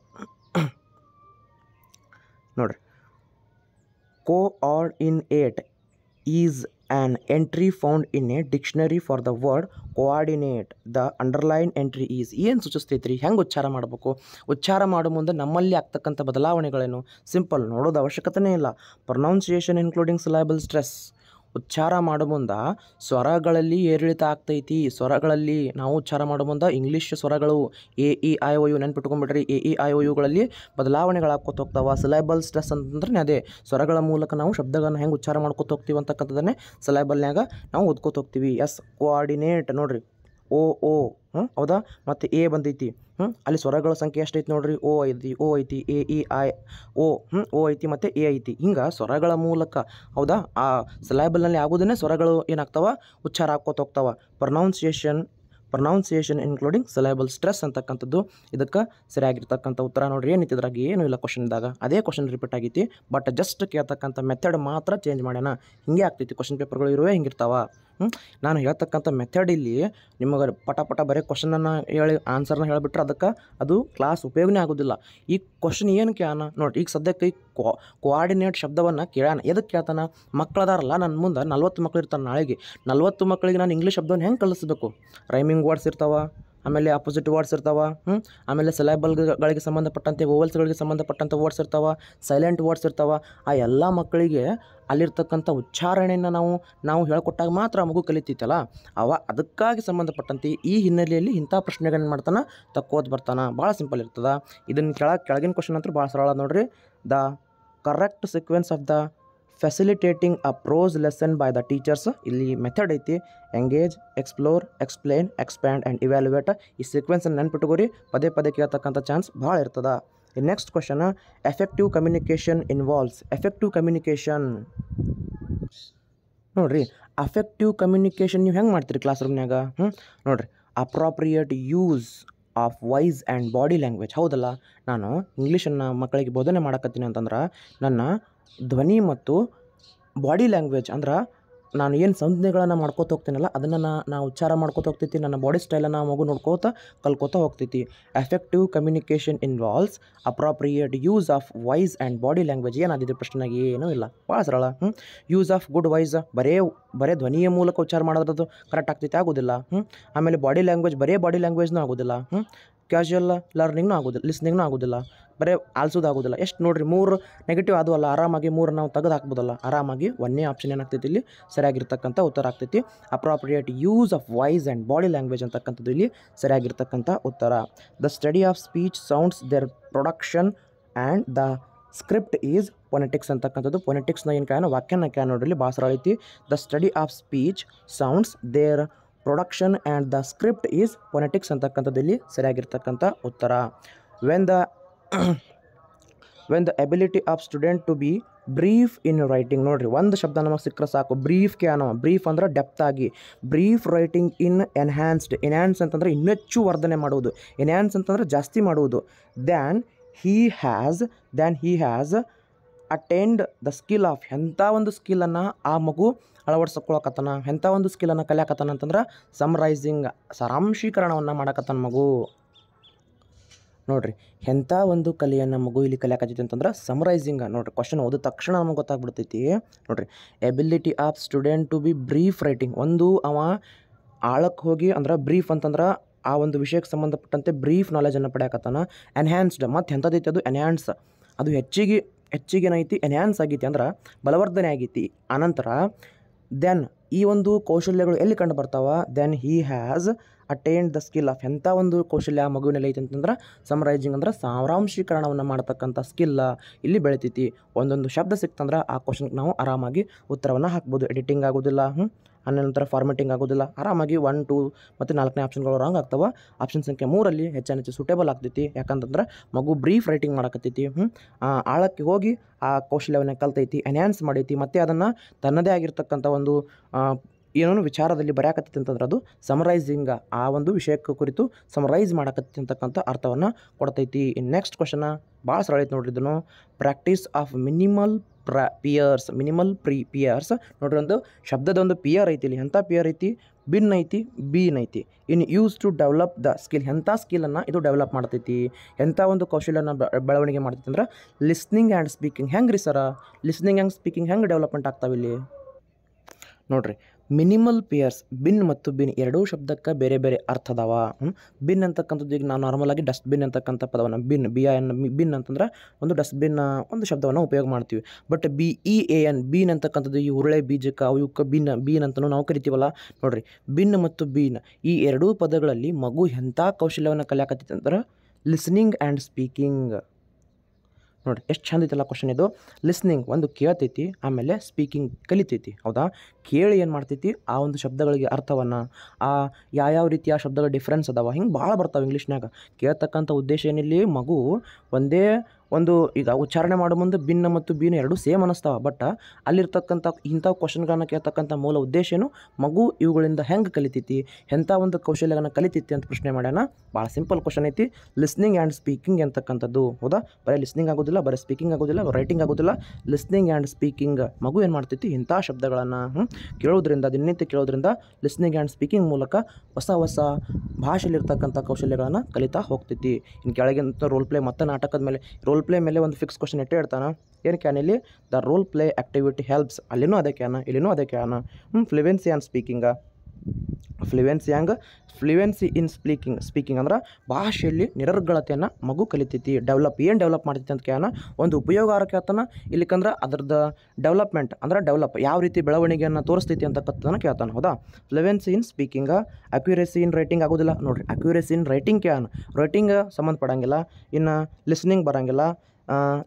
ನೋಡಿರಿ, coordinate is an entry found in a dictionary for the word coordinate. The underline entry is ಏನು ಸೂಚಿಸ್ತೈತ್ರಿ, ಹೆಂಗೆ ಉಚ್ಚಾರ ಮಾಡಬೇಕು, ಉಚ್ಚಾರ ಮಾಡೋ ಮುಂದೆ ನಮ್ಮಲ್ಲಿ ಆಗ್ತಕ್ಕಂಥ ಬದಲಾವಣೆಗಳೇನು, ಸಿಂಪಲ್ ನೋಡೋದು ಅವಶ್ಯಕತೆಯೇ ಇಲ್ಲ. ಪ್ರೊನೌನ್ಸಿಯೇಷನ್ ಇನ್ಕ್ಲೂಡಿಂಗ್ ಸಿಲೆಬಲ್ ಸ್ಟ್ರೆಸ್, ಉಚ್ಚಾರ ಮಾಡೋ ಮುಂದೆ ಸ್ವರಗಳಲ್ಲಿ ಏರಿಳಿತ ಆಗ್ತೈತಿ. ಸ್ವರಗಳಲ್ಲಿ ನಾವು ಉಚ್ಚಾರ ಮಾಡೋ ಮುಂದೆ ಇಂಗ್ಲೀಷ್ ಸ್ವರಗಳು A E I O U ನೆನ್ಪಿಟ್ಕೊಂಡ್ಬಿಟ್ರಿ. ಎ ಇ ಐ ಒ ಯುಗಳಲ್ಲಿ ಬದಲಾವಣೆಗಳಾಗ್ಕೊತ ಹೋಗ್ತಾವೆ. ಸಿಲೆಬಲ್ ಸ್ಟ್ರೆಸ್ ಅಂತಂದ್ರೆ ಅದೇ ಸ್ವರಗಳ ಮೂಲಕ ನಾವು ಶಬ್ದಗಳನ್ನು ಹೆಂಗೆ ಉಚ್ಚಾರ ಮಾಡ್ಕೊತ ಹೋಗ್ತೀವಿ ಅಂತಕ್ಕಂಥದ್ದನ್ನೇ ಸಿಲೆಬಲ್ನಾಗ ನಾವು ಓದ್ಕೊತ ಹೋಗ್ತೀವಿ. ಎಸ್, ಕೋಆರ್ಡಿನೇಟ್ ನೋಡಿರಿ, ಓ ಓ ಹೌದಾ, ಮತ್ತು ಎ ಬಂದೈತಿ. ಅಲ್ಲಿ ಸ್ವರಗಳ ಸಂಖ್ಯೆ ಎಷ್ಟೈತಿ ನೋಡ್ರಿ, ಓ ಐತಿ, ಎ ಇ ಐ ಓ ಐತಿ, ಮತ್ತು ಎ ಐತಿ. ಹಿಂಗೆ ಸ್ವರಗಳ ಮೂಲಕ, ಹೌದಾ, ಆ ಸಿಲೆಬಲ್ನಲ್ಲಿ ಆಗೋದನ್ನೇ ಸ್ವರಗಳು ಏನಾಗ್ತಾವ, ಉಚ್ಚಾರ ಹಾಕ್ಕೋತ ಹೋಗ್ತಾವ. ಪ್ರೊನೌನ್ಸಿಯೇಷನ್ ಇನ್ಕ್ಲೂಡಿಂಗ್ ಸಿಲೆಬಲ್ ಸ್ಟ್ರೆಸ್ ಅಂತಕ್ಕಂಥದ್ದು ಇದಕ್ಕೆ ಸರಿಯಾಗಿರ್ತಕ್ಕಂಥ ಉತ್ತರ. ನೋಡ್ರಿ, ಏನಿತ್ತಿದ್ರಾಗ ಏನೂ ಇಲ್ಲ ಕ್ವಶನ್ದಾಗ, ಅದೇ ಕ್ವಶನ್ ರಿಪೀಟ್ ಆಗೈತಿ, ಬಟ್ ಜಸ್ಟ್ ಕೇಳ್ತಕ್ಕಂಥ ಮೆಥಡ್ ಮಾತ್ರ ಚೇಂಜ್ ಮಾಡ್ಯಾನ. ಹಿಂಗೆ ಆಗ್ತೈತಿ, ಕ್ವಶನ್ ಪೇಪರ್ಗಳು ಇರುವೇ ಹಿಂಗಿರ್ತಾವ. ನಾನು ಹೇಳ್ತಕ್ಕಂಥ ಮೆಥಡ್ ಇಲ್ಲಿ ನಿಮಗೆ ಪಟ ಬರೀ ಕ್ವಶನನ್ನು ಹೇಳಿ ಆನ್ಸರ್ನ ಹೇಳಿಬಿಟ್ರೆ ಅದಕ್ಕೆ ಅದು ಕ್ಲಾಸ್ ಉಪಯೋಗನೇ ಆಗೋದಿಲ್ಲ. ಈ ಕ್ವಶನ್ ಏನು ಕೇಳೋಣ ನೋಡಿರಿ, ಈಗ ಸದ್ಯಕ್ಕೆ ಈ ಕೋಆರ್ಡಿನೇಟ್ ಶಬ್ದವನ್ನು ಕೇಳೋಣ. ಎದಕ್ಕೆ ಕೇಳ್ತಾನೆ, ಮಕ್ಕಳದಾರಲ್ಲ ನನ್ನ ಮುಂದೆ 40 ಮಕ್ಳು ಇರ್ತಾರೆ. ನಾಳೆಗೆ 40 ಮಕ್ಕಳಿಗೆ ನಾನು ಇಂಗ್ಲೀಷ್ ಶಬ್ದವನ್ನು ಹೆಂಗೆ ಕಲಿಸ್ಬೇಕು, ರೈಮಿಂಗ್ ವರ್ಡ್ಸ್ ಇರ್ತಾವೆ, ಆಮೇಲೆ ಅಪೋಸಿಟ್ ವರ್ಡ್ಸ್ ಇರ್ತಾವೆ, ಆಮೇಲೆ ಸಿಲೆಬಲ್ಗಳಿಗೆ ಸಂಬಂಧಪಟ್ಟಂತೆ ವೋವೆಲ್ಸ್ಗಳಿಗೆ ಸಂಬಂಧಪಟ್ಟಂಥ ವರ್ಡ್ಸ್ ಇರ್ತಾವೆ, ಸೈಲೆಂಟ್ ವರ್ಡ್ಸ್ ಇರ್ತಾವೆ. ಆ ಎಲ್ಲ ಮಕ್ಕಳಿಗೆ ಅಲ್ಲಿರ್ತಕ್ಕಂಥ ಉಚ್ಚಾರಣೆಯನ್ನು ನಾವು ಹೇಳ್ಕೊಟ್ಟಾಗ ಮಾತ್ರ ಮಗು ಕಲಿತೈತಲ್ಲ, ಅದಕ್ಕಾಗಿ ಸಂಬಂಧಪಟ್ಟಂತೆ ಈ ಹಿನ್ನೆಲೆಯಲ್ಲಿ ಇಂಥ ಪ್ರಶ್ನೆಗಳನ್ನ ಮಾಡ್ತಾನೆ, ತಕ್ಕೋದು ಬರ್ತಾನೆ. ಭಾಳ ಸಿಂಪಲ್ ಇರ್ತದೆ. ಇದನ್ನು ಕೆಳಗಿನ ಕ್ವಶನ್ ಅಂತೂ ಭಾಳ ಸರಳ ನೋಡ್ರಿ. The correct sequence of the facilitating a prose lesson by the teachers. ಇಲ್ಲಿ ಮೆಥಡ್ ಐತಿ, engage, explore, explain, expand and evaluate. ಈ ಸೀಕ್ವೆನ್ಸನ್ನು ನೆನ್ಪಿಟ್ಕೋರಿ, ಪದೇ ಕೇಳ್ತಕ್ಕಂಥ ಚಾನ್ಸ್ ಭಾಳ ಇರ್ತದೆ. Next question, effective communication involves. Effective communication ನೋಡಿರಿ, ಅಫೆಕ್ಟಿವ್ ಕಮ್ಯುನಿಕೇಷನ್ ನೀವು ಹೆಂಗೆ ಮಾಡ್ತೀರಿ ಕ್ಲಾಸ್ ರೂಮ್ನಾಗ, ನೋಡಿರಿ, appropriate use of voice and body language. ಹೌದಲ್ಲ, ನಾನು ಇಂಗ್ಲೀಷನ್ನು ಮಕ್ಕಳಿಗೆ ಬೋಧನೆ ಮಾಡಕತ್ತೀನಿ ಅಂತಂದ್ರೆ ನನ್ನ ಧ್ವನಿ ಮತ್ತು ಬಾಡಿ ಲ್ಯಾಂಗ್ವೇಜ್ ಅಂದ್ರೆ ನಾನು ಏನು ಸಂಜ್ಞೆಗಳನ್ನು ಮಾಡ್ಕೋತ ಹೋಗ್ತೀನಲ್ಲ ಅದನ್ನು ನಾನು ಉಚ್ಚಾರ ಮಾಡ್ಕೋತ ಹೋಗ್ತೈತಿ. ನನ್ನ ಬಾಡಿ ಸ್ಟೈಲನ್ನು ಮಗು ನೋಡ್ಕೋತ ಕಲ್ಕೋತ ಹೋಗ್ತೈತಿ. Effective communication involves appropriate use of voice and body language. ಏನಾದಿದೆ ಪ್ರಶ್ನೆಯಾಗ ಏನೂ ಇಲ್ಲ, ಭಾಳ ಸರಳ. ಯೂಸ್ ಆಫ್ ಗುಡ್ ವಾಯ್ಸ್, ಬರೇ ಧ್ವನಿಯ ಮೂಲಕ ಉಚ್ಚಾರ ಮಾಡೋದ್ರದ್ದು ಕರೆಕ್ಟ್ ಆಗ್ತೈತಿ, ಆಗೋದಿಲ್ಲ. ಆಮೇಲೆ ಬಾಡಿ ಲ್ಯಾಂಗ್ವೇಜ್, ಬರೇ ಬಾಡಿ ಲ್ಯಾಂಗ್ವೇಜ್ನೂ ಆಗೋದಿಲ್ಲ. ಕ್ಯಾಶುಯಲ್ ಲರ್ನಿಂಗ್ನೂ ಆಗೋದಿಲ್ಲ, ಲಿಸ್ನಿಂಗ್ನೂ ಆಗೋದಿಲ್ಲ, ಬರೀ ಆಲ್ಸೋದು ಆಗೋದಿಲ್ಲ. ಎಷ್ಟು ನೋಡಿರಿ, 3 ನೆಗೆಟಿವ್ ಅದು ಅಲ್ಲ, ಆರಾಮಾಗಿ 3 ನಾವು ತೆಗೆದು ಹಾಕ್ಬೋದಲ್ಲ. ಆರಾಮಾಗಿ ಒಂದೇ ಆಪ್ಷನ್ ಏನಾಗ್ತೈತಿ ಇಲ್ಲಿ ಸರಿಯಾಗಿರ್ತಕ್ಕಂಥ ಉತ್ತರ ಆಗ್ತೈತಿ. Appropriate use of voice and body language ಅಂತಕ್ಕಂಥದ್ದು ಇಲ್ಲಿ ಸರಿಯಾಗಿರ್ತಕ್ಕಂಥ ಉತ್ತರ. The study of speech sounds their production and the script is phonetics ಅಂತಕ್ಕಂಥದ್ದು. ಫೊನೆಟಿಕ್ಸ್ನ ಏನು ಕಾರಣ, ವ್ಯಾಖ್ಯಾನ ಕಾರಣ ನೋಡ್ರಿ, ಇಲ್ಲಿ ಭಾಳ ಸರಳ ಐತಿ. The study of speech sounds their production and the script is phonetics ಅಂತಕ್ಕಂಥದ್ದು ಇಲ್ಲಿ ಸರಿಯಾಗಿರ್ತಕ್ಕಂಥ ಉತ್ತರ. When the ability of student to be brief in writing. ನೋಡಿರಿ, ಒಂದು ಶಬ್ದ ನಮಗೆ ಸಿಕ್ಕರೆ ಸಾಕು, ಬ್ರೀಫ್ಗೆ ಅನ್ನೋ. ಬ್ರೀಫ್ ಅಂದ್ರೆ ಡೆಪ್ತ್ ಆಗಿ, ಬ್ರೀಫ್ ರೈಟಿಂಗ್ ಇನ್ ಎನ್ಹ್ಯಾನ್ಸ್ಡ್. ಎನ್ಹ್ಯಾನ್ಸ್ ಅಂತಂದರೆ ಇನ್ನೂ ಹೆಚ್ಚು ವರ್ಧನೆ ಮಾಡುವುದು, ಎನ್ಹ್ಯಾನ್ಸ್ ಅಂತಂದರೆ ಜಾಸ್ತಿ ಮಾಡುವುದು. Than he has attend the skill of. ಎಂಥ ಒಂದು ಸ್ಕಿಲ್ಲನ್ನು ಆ ಮಗು ಅಳವಡಿಸ್ಕೊಳಕತ್ತಾನ, ಎಂಥ ಒಂದು ಸ್ಕಿಲ್ಲನ್ನು ಕಲಿಯಾಕತ್ತಾನ ಅಂತಂದ್ರೆ ಸಮರೈಸಿಂಗ್, ಸಾರಾಂಶೀಕರಣವನ್ನು ಮಾಡಕತ್ತಾನ ಮಗು. ನೋಡಿರಿ, ಎಂಥ ಒಂದು ಕಲೆಯನ್ನು ಮಗು ಇಲ್ಲಿ ಕಲಿಯಾಕತ್ತೈತಿ ಅಂತಂದ್ರೆ ಸಮರೈಸಿಂಗ್. ನೋಡಿರಿ, ಕ್ವಶನ್ ಓದಿದ ತಕ್ಷಣ ನಮಗೆ ಗೊತ್ತಾಗ್ಬಿಡ್ತೈತಿ. ನೋಡಿರಿ, ability of student to be brief writing. ಒಂದು ಅವ ಆಳಕ್ಕೆ ಹೋಗಿ ಅಂದ್ರೆ ಬ್ರೀಫ್ ಅಂತಂದ್ರೆ ಆ ಒಂದು ವಿಷಯಕ್ಕೆ ಸಂಬಂಧಪಟ್ಟಂತೆ ಬ್ರೀಫ್ ನಾಲೆಜನ್ನು ಪಡೆಯಕತ್ತಾನ. ಎನ್ಹ್ಯಾನ್ಸ್ಡ್, ಮತ್ತು ಎಂಥದೈತಿ ಅದು ಎನ್ಹ್ಯಾನ್ಸ್, ಅದು ಹೆಚ್ಚಿಗೇನೈತಿ, ಎನ್ಹ್ಯಾನ್ಸ್ ಆಗೈತಿ ಅಂದ್ರೆ ಬಲವರ್ಧನೆ ಆಗೈತಿ. ಆನಂತರ ದೆನ್ ಈ ಒಂದು ಕೌಶಲ್ಯಗಳು ಎಲ್ಲಿ ಕಂಡು ಬರ್ತಾವ, then he has attained the skill of ಎಂಥ ಒಂದು ಕೌಶಲ್ಯ ಆ ಮಗುವಿನಲ್ಲಿ ಐತಿ ಅಂತಂದ್ರೆ ಸಮರೈಸಿಂಗ್ ಅಂದ್ರೆ ಸಾರಾಂಶೀಕರಣವನ್ನು ಮಾಡ್ತಕ್ಕಂಥ ಸ್ಕಿಲ್ಲ ಇಲ್ಲಿ ಬೆಳಿತೈತಿ. ಒಂದೊಂದು ಶಬ್ದ ಸಿಕ್ತಂದ್ರೆ ಆ ಕ್ವಶನ್ಗೆ ನಾವು ಆರಾಮಾಗಿ ಉತ್ತರವನ್ನು ಹಾಕ್ಬೋದು. ಎಡಿಟಿಂಗ್ ಆಗೋದಿಲ್ಲ, ಆನಂತರ ಫಾರ್ಮೆಟಿಂಗ್ ಆಗೋದಿಲ್ಲ. ಆರಾಮಾಗಿ 1, 2 ಮತ್ತು 4ನೇ ಆಪ್ಷನ್ಗಳು ರಾಂಗ್ ಆಗ್ತವೆ. ಆಪ್ಷನ್ ಸಂಖ್ಯೆ 3 ಹೆಚ್ಚು ಸೂಟೇಬಲ್ ಆಗ್ತೈತಿ. ಯಾಕಂತಂದ್ರೆ ಮಗು ಬ್ರೀಫ್ ರೈಟಿಂಗ್ ಮಾಡಕತ್ತೈತಿ, ಆಳಕ್ಕೆ ಹೋಗಿ ಆ ಕೌಶಲ್ಯವನ್ನು ಕಲ್ತೈತಿ, ಎನ್ಹ್ಯಾನ್ಸ್ ಮಾಡೈತಿ, ಮತ್ತು ಅದನ್ನು ತನ್ನದೇ ಆಗಿರ್ತಕ್ಕಂಥ ಒಂದು ಏನೋ ವಿಚಾರದಲ್ಲಿ ಬರೆಯಕತ್ತೈತಿ ಅಂತಂದ್ರೆ ಅದು ಸಮರೈಸಿಂಗ್, ಆ ಒಂದು ವಿಷಯಕ್ಕೆ ಕುರಿತು ಸಮರೈಸ್ ಮಾಡಕತ್ತಿ ಅಂತಕ್ಕಂಥ ಅರ್ಥವನ್ನು ಕೊಡ್ತೈತಿ. ಇನ್ನು ನೆಕ್ಸ್ಟ್ ಕ್ವಶನ ಭಾಳ ಸರಳ ಐತಿ ನೋಡ್ರಿ. ಇದನ್ನು ಪ್ರಾಕ್ಟೀಸ್ ಆಫ್ ಮಿನಿಮಲ್ ಪಿಯರ್ಸ್ ನೋಡ್ರಿ. ಒಂದು ಶಬ್ದದ ಒಂದು ಪಿಯರ್ ಐತಿ ಇಲ್ಲಿ. ಎಂಥ ಪಿಯರ್ ಐತಿ? ಬಿನ್ ಐತಿ, ಬೀನ್ ಐತಿ. In use to develop the skill, ಎಂಥ ಸ್ಕಿಲನ್ನು ಇದು ಡೆವಲಪ್ ಮಾಡ್ತೈತಿ, ಎಂಥ ಒಂದು ಕೌಶಲ್ಯನ ಬೆಳವಣಿಗೆ ಮಾಡ್ತೈತಿ ಅಂದ್ರೆ ಲಿಸ್ನಿಂಗ್ ಆ್ಯಂಡ್ ಸ್ಪೀಕಿಂಗ್. ಹೆಂಗೆ ರೀ ಸರ ಲಿಸ್ನಿಂಗ್ ಆ್ಯಂಡ್ ಸ್ಪೀಕಿಂಗ್ ಹೆಂಗೆ ಡೆವಲಪ್ಮೆಂಟ್ ಆಗ್ತಾವಿಲ್ಲಿ ನೋಡ್ರಿ. ಮಿನಿಮಲ್ ಪಿಯರ್ಸ್, ಬಿನ್ ಮತ್ತು ಬಿನ್ ಎರಡೂ ಶಬ್ದಕ್ಕೆ ಬೇರೆ ಬೇರೆ ಅರ್ಥ ಅದಾವ. ಬಿನ್ ಅಂತಕ್ಕಂಥದ್ದು ಈಗ ನಾವು ನಾರ್ಮಲಾಗಿ ಡಸ್ಟ್ಬಿನ್ ಅಂತಕ್ಕಂಥ ಪದವನ್ನು ಬಿನ್ ಅಂತಂದ್ರೆ ಒಂದು ಡಸ್ಟ್ಬಿನ್ ಒಂದು ಶಬ್ದವನ್ನು ಉಪಯೋಗ ಮಾಡ್ತೀವಿ. ಬಟ್ BEAN ಬೀನ್ ಅಂತಕ್ಕಂಥದ್ದು ಈ ಉರುಳೆ ಬೀಜಕ್ಕೆ ಅವಕ್ಕೆ ಬೀನ್ ಅಂತಲೂ ನಾವು ಕರಿತೀವಲ್ಲ. ನೋಡ್ರಿ, ಬಿನ್ ಮತ್ತು ಬೀನ್ ಈ ಎರಡೂ ಪದಗಳಲ್ಲಿ ಮಗು ಎಂಥ ಕೌಶಲ್ಯವನ್ನು ಕಲಿಯಾಕತ್ತೈತಿ ಅಂದ್ರೆ ಲಿಸ್ನಿಂಗ್ ಆ್ಯಂಡ್ ಸ್ಪೀಕಿಂಗ್. ನೋಡಿರಿ ಎಷ್ಟು ಚಂದ ಐತಲ್ಲ ಕ್ವಶನ್ ಇದು. ಲಿಸ್ನಿಂಗ್ ಒಂದು ಕೇಳ್ತೈತಿ, ಆಮೇಲೆ ಸ್ಪೀಕಿಂಗ್ ಕಲಿತೈತಿ. ಹೌದಾ? ಕೇಳಿ ಏನು ಮಾಡ್ತೈತಿ, ಆ ಒಂದು ಶಬ್ದಗಳಿಗೆ ಅರ್ಥವನ್ನು, ಯಾವ ರೀತಿಯ ಶಬ್ದಗಳ ಡಿಫ್ರೆನ್ಸ್ ಅದಾವ, ಹಿಂಗೆ ಭಾಳ ಬರ್ತಾವೆ ಇಂಗ್ಲೀಷ್ನಾಗ. ಕೇಳ್ತಕ್ಕಂಥ ಉದ್ದೇಶ ಏನಿಲ್ಲಿ, ಮಗು ಒಂದೇ ಒಂದು ಈಗ ಉಚ್ಚಾರಣೆ ಮಾಡೋ ಮುಂದೆ ಬಿನ್ನ ಮತ್ತು ಬೀನ್ ಎರಡೂ ಸೇಮ್ ಅನ್ನಿಸ್ತಾವೆ. ಬಟ್ ಅಲ್ಲಿರ್ತಕ್ಕಂಥ ಇಂಥ ಕ್ವಶನ್ಗಳನ್ನು ಕೇಳ್ತಕ್ಕಂಥ ಮೂಲ ಉದ್ದೇಶ ಏನು, ಮಗು ಇವುಗಳಿಂದ ಹೆಂಗೆ ಕಲಿತೈತಿ, ಎಂಥ ಒಂದು ಕೌಶಲ್ಯಗಳನ್ನು ಕಲಿತೈತಿ ಅಂತ ಪ್ರಶ್ನೆ ಮಾಡ್ಯಾನ. ಭಾಳ ಸಿಂಪಲ್ ಕ್ವಶನ್ ಐತಿ. ಲಿಸ್ನಿಂಗ್ ಆ್ಯಂಡ್ ಸ್ಪೀಕಿಂಗ್ ಅಂತಕ್ಕಂಥದ್ದು. ಹೌದಾ? ಬರೀ ಲಿಸ್ನಿಂಗ್ ಆಗೋದಿಲ್ಲ, ಬರೀ ಸ್ಪೀಕಿಂಗ್ ಆಗೋದಿಲ್ಲ, ರೈಟಿಂಗ್ ಆಗೋದಿಲ್ಲ. ಲಿಸ್ನಿಂಗ್ ಆ್ಯಂಡ್ ಸ್ಪೀಕಿಂಗ್, ಮಗು ಏನು ಮಾಡ್ತೈತಿ, ಇಂಥ ಶಬ್ದಗಳನ್ನು ಕೇಳೋದ್ರಿಂದ, ದಿನನಿತ್ಯ ಕೇಳೋದ್ರಿಂದ ಲಿಸ್ನಿಂಗ್ ಆ್ಯಂಡ್ ಸ್ಪೀಕಿಂಗ್ ಮೂಲಕ ಹೊಸ ಹೊಸ ಭಾಷೆಯಲ್ಲಿರ್ತಕ್ಕಂಥ ಕೌಶಲ್ಯಗಳನ್ನು ಕಲಿತಾ ಹೋಗ್ತೈತಿ. ಇನ್ನು ಕೆಳಗಿಂತ ರೋಲ್ ಪ್ಲೇ ಮತ್ತು ನಾಟಕದ ಮೇಲೆ, ರೋಲ್ ಪ್ಲೇ ಮೇಲೆ ಒಂದು ಫಿಕ್ಸ್ ಕ್ವಶನ್ ಇಟ್ಟೇ ಇಡ್ತಾನೆ. ಏನು ಕ್ಯಾನ್ ಇಲ್ಲಿ? The role play activity helps. ಅಲ್ಲಿನೂ ಅದೇ ಕ್ಯಾನ, ಇಲ್ಲಿನೂ ಅದೇ ಕ್ಯಾನ. ಫ್ಲುವೆನ್ಸಿ ಆ್ಯಂಡ್ ಸ್ಪೀಕಿಂಗ, ಫ್ಲುವೆನ್ಸಿ ಇನ್ ಸ್ಪೀಕಿಂಗ್ ಅಂದ್ರೆ ಭಾಷೆಯಲ್ಲಿ ನಿರರ್ಗಳತೆಯನ್ನು ಮಗು ಕಲಿತೈತಿ. ಏನು ಡೆವಲಪ್ ಮಾಡ್ತೈತಿ ಅಂತ ಕ್ಯಾನ ಒಂದು ಉಪಯೋಗಾರಕ್ಕೆ ಆತನ. ಇಲ್ಲಿಕಂದ್ರೆ ಅದರದ್ದು ಡೆವಲಪ್ಮೆಂಟ್ ಅಂದ್ರೆ ಯಾವ ರೀತಿ ಬೆಳವಣಿಗೆಯನ್ನು ತೋರಿಸ್ತೈತಿ ಅಂತಕ್ಕಂಥದ್ದನ್ನು ಕೇಳ್ತಾನೆ. ಹೌದಾ? ಫ್ಲುವೆನ್ಸಿ ಇನ್ ಸ್ಪೀಕಿಂಗ. ಅಕ್ಯುರೇಸಿ ಇನ್ ರೈಟಿಂಗ್ ಆಗೋದಿಲ್ಲ. ನೋಡಿರಿ, accuracy in writing can, writing ಸಂಬಂಧಪಡಂಗಿಲ್ಲ. ಇನ್ನು ಲಿಸ್ನಿಂಗ್ ಬರೋಂಗಿಲ್ಲ,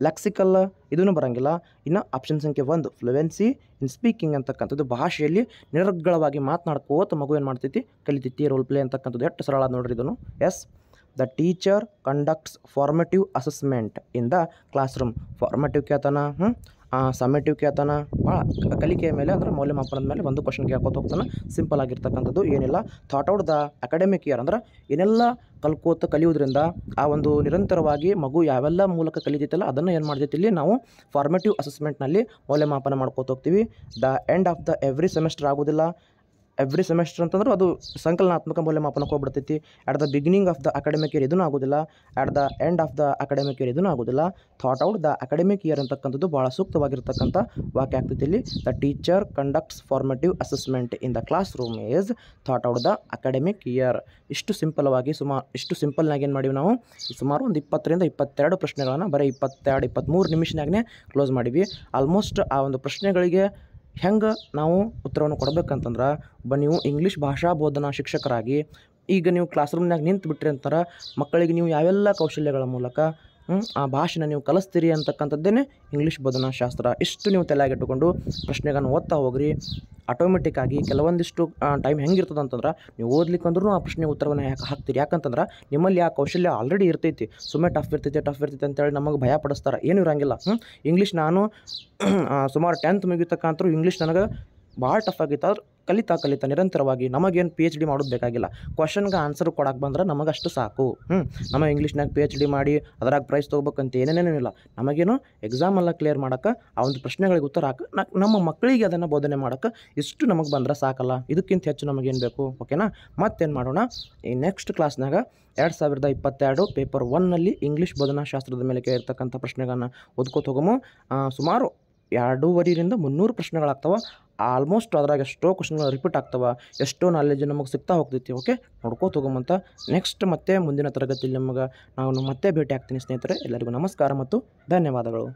ಲೆಕ್ಸಿಕಲ್ ಇದೂ ಬರೋಂಗಿಲ್ಲ. ಇನ್ನು ಆಪ್ಷನ್ ಸಂಖ್ಯೆ 1 ಫ್ಲುವೆನ್ಸಿ ಇನ್ ಸ್ಪೀಕಿಂಗ್ ಅಂತಕ್ಕಂಥದ್ದು ಭಾಷೆಯಲ್ಲಿ ನಿರರ್ಗಳವಾಗಿ ಮಾತನಾಡ್ಕೋತ ಮಗು ಏನು ಮಾಡ್ತೈತಿ, ಕಲಿತೈತಿ. ರೋಲ್ ಪ್ಲೇ ಅಂತಕ್ಕಂಥದ್ದು ಎಷ್ಟು ಸರಳ ನೋಡ್ರಿ ಇದನ್ನು. Yes, the teacher conducts formative assessment in the classroom. Formative ಕೇಳ್ತಾನ, ಸಮೇಟಿವ್ ಕೇಳ್ತಾನ. ಭಾಳ ಕಲಿಕೆಯ ಮೇಲೆ ಅಂದ್ರೆ ಮೌಲ್ಯಮಾಪನದ ಮೇಲೆ ಒಂದು ಕ್ವಶನ್ ಕೇಳ್ಕೊತ ಹೋಗ್ತಾನೆ. ಸಿಂಪಲ್ ಆಗಿರ್ತಕ್ಕಂಥದ್ದು, ಏನಿಲ್ಲ. ಥಾಟ್ ಔಟ್ ದ ಅಕಾಡೆಮಿಕ್ ಇಯರ್ ಅಂದ್ರೆ ಏನೆಲ್ಲ ಕಲಿಯೋದ್ರಿಂದ ಆ ಒಂದು ನಿರಂತರವಾಗಿ ಮಗು ಯಾವೆಲ್ಲ ಮೂಲಕ ಕಲಿತೈತಲ್ಲ ಅದನ್ನು ಏನು ಮಾಡ್ತೈತಿ ಇಲ್ಲಿ ನಾವು ಫಾರ್ಮೇಟಿವ್ ಅಸೆಸ್ಮೆಂಟ್ನಲ್ಲಿ ಮೌಲ್ಯಮಾಪನ ಮಾಡ್ಕೋತ ಹೋಗ್ತೀವಿ. The end of the every semester ಆಗೋದಿಲ್ಲ. ಎವ್ರಿ ಸೆಮಿಸ್ಟರ್ ಅಂತಂದ್ರೆ ಅದು ಸಂಕಲನಾತ್ಮಕ ಮೌಲ್ಯಮಾಪನಕ್ಕೆ ಹೋಗ್ಬಿಡ್ತೈತಿ. At the beginning of the academic year ಇದೂ ಆಗೋದಿಲ್ಲ. At the end of the academic year ಇದೂ ಆಗೋದಿಲ್ಲ. ಥಾಟ್ ಔಟ್ ದ ಅಕಾಡೆಮಿಕ್ ಇಯರ್ ಅಂತಕ್ಕಂಥದ್ದು ಭಾಳ ಸೂಕ್ತವಾಗಿರ್ತಕ್ಕಂಥ ವಾಕ್ಯ ಆಗ್ತೈತಿ ಇಲ್ಲಿ. The teacher conducts formative assessment in the classroom is ಥಾಟ್ ಔಟ್ ದ ಅಕಾಡೆಮಿಕ್ ಇಯರ್. ಇಷ್ಟು ಸಿಂಪಲ್ನಾಗಿ ಏನು ಮಾಡಿವಿ ನಾವು, ಸುಮಾರು ಒಂದು 20 ರಿಂದ 22 ಪ್ರಶ್ನೆಗಳನ್ನು ಬರೀ 22-23 ನಿಮಿಷನಾಗೇ ಕ್ಲೋಸ್ ಮಾಡಿವಿ. ಆಲ್ಮೋಸ್ಟ್ ಆ ಒಂದು ಪ್ರಶ್ನೆಗಳಿಗೆ ಹೆಂಗೆ ನಾವು ಉತ್ತರವನ್ನು ಕೊಡಬೇಕಂತಂದ್ರೆ, ನೀವು ಇಂಗ್ಲೀಷ್ ಭಾಷಾ ಬೋಧನಾ ಶಿಕ್ಷಕರಾಗಿ ಈಗ ನೀವು ಕ್ಲಾಸ್ ರೂಮ್ನಾಗ ನಿಂತು ಬಿಟ್ರಿ ಅಂತಾರೆ, ಮಕ್ಕಳಿಗೆ ನೀವು ಯಾವೆಲ್ಲ ಕೌಶಲ್ಯಗಳ ಮೂಲಕ ಆ ಭಾಷೆನ ನೀವು ಕಲಿಸ್ತೀರಿ ಅಂತಕ್ಕಂಥದ್ದೇನೆ ಇಂಗ್ಲೀಷ್ ಬೋಧನಾ ಶಾಸ್ತ್ರ. ಇಷ್ಟು ನೀವು ತಲೆಯಾಗಿಟ್ಟುಕೊಂಡು ಪ್ರಶ್ನೆಗಳನ್ನು ಓದ್ತಾ ಹೋಗ್ರಿ. ಆಟೋಮೆಟಿಕ್ಕಾಗಿ ಕೆಲವೊಂದಿಷ್ಟು ಟೈಮ್ ಹೆಂಗಿರ್ತದೆ ಅಂತಂದ್ರೆ, ನೀವು ಓದ್ಲಿಕ್ಕಂದ್ರೂ ಆ ಪ್ರಶ್ನೆ ಉತ್ತರವನ್ನು ಹಾಕ್ತೀರಿ. ಯಾಕಂತಂದ್ರೆ ನಿಮ್ಮಲ್ಲಿ ಆ ಕೌಶಲ್ಯ ಆಲ್ರೆಡಿ ಇರ್ತೈತಿ. ಸುಮ್ಮನೆ ಟಫ್ ಇರ್ತೈತಿ ಅಂತೇಳಿ ನಮಗೆ ಭಯ ಪಡಿಸ್ತಾರೆ. ಏನೂ ಇರೋಂಗಿಲ್ಲ. ಇಂಗ್ಲೀಷ್ ನಾನು ಸುಮಾರು 10th ಮುಗಿತಕ್ಕಂತರೂ ಇಂಗ್ಲೀಷ್ ನನಗೆ ಭಾಳ ಟಫ್ ಆಗಿತ್ತು. ಆದ್ರೆ ಕಲಿತಾ ನಿರಂತರವಾಗಿ ನಮಗೇನು PhD ಮಾಡೋದು ಬೇಕಾಗಿಲ್ಲ. ಕ್ವಶನ್ಗೆ ಆನ್ಸರ್ ಕೊಡಕ್ಕೆ ಬಂದ್ರೆ ನಮಗಷ್ಟು ಸಾಕು. ನಮ್ಮ ಇಂಗ್ಲೀಷ್ನಾಗ PhD ಮಾಡಿ ಅದರಾಗ ಪ್ರೈಸ್ ತೊಗೋಬೇಕಂತ ಏನೇನೇನಿಲ್ಲ. ನಮಗೇನು ಎಕ್ಸಾಮೆಲ್ಲ ಕ್ಲಿಯರ್ ಮಾಡೋಕ್ಕೆ, ಆ ಒಂದು ಪ್ರಶ್ನೆಗಳಿಗೆ ಉತ್ತರ ನಮ್ಮ ಮಕ್ಕಳಿಗೆ ಅದನ್ನು ಬೋಧನೆ ಮಾಡೋಕ್ಕೆ ಇಷ್ಟು ನಮಗೆ ಬಂದ್ರೆ ಸಾಕಲ್ಲ. ಇದಕ್ಕಿಂತ ಹೆಚ್ಚು ನಮಗೇನು ಬೇಕು? ಓಕೆನಾ? ಮತ್ತೇನು ಮಾಡೋಣ, ಈ ನೆಕ್ಸ್ಟ್ ಕ್ಲಾಸ್ನಾಗ 2022 ಪೇಪರ್ 1ನಲ್ಲಿ ಇಂಗ್ಲೀಷ್ ಬೋಧನಾ ಶಾಸ್ತ್ರದ ಮೇಲೆ ಕೇಳಿರ್ತಕ್ಕಂಥ ಪ್ರಶ್ನೆಗಳನ್ನು ಓದ್ಕೋತ ಹೋಗಮು. ಸುಮಾರು 250 ರಿಂದ 300 ಪ್ರಶ್ನೆಗಳಾಗ್ತವೆ. ಆಲ್ಮೋಸ್ಟ್ ಅದ್ರಾಗ ಎಷ್ಟೋ ಕ್ವಶನ್ಗಳು ರಿಪೀಟ್ ಆಗ್ತವೆ, ಎಷ್ಟೋ ನಾಲೆಜ್ ನಮಗೆ ಸಿಗ್ತಾ ಹೋಗ್ತೈತಿ. ಓಕೆ, ನೋಡ್ಕೋತ ಹೋಗಮಂತ. ನೆಕ್ಸ್ಟ್ ಮತ್ತೆ ಮುಂದಿನ ತರಗತಿಯಲ್ಲಿ ನಾವು ಮತ್ತೆ ಭೇಟಿ ಆಗ್ತೀನಿ ಸ್ನೇಹಿತರೆ. ಎಲ್ಲರಿಗೂ ನಮಸ್ಕಾರ ಮತ್ತು ಧನ್ಯವಾದಗಳು.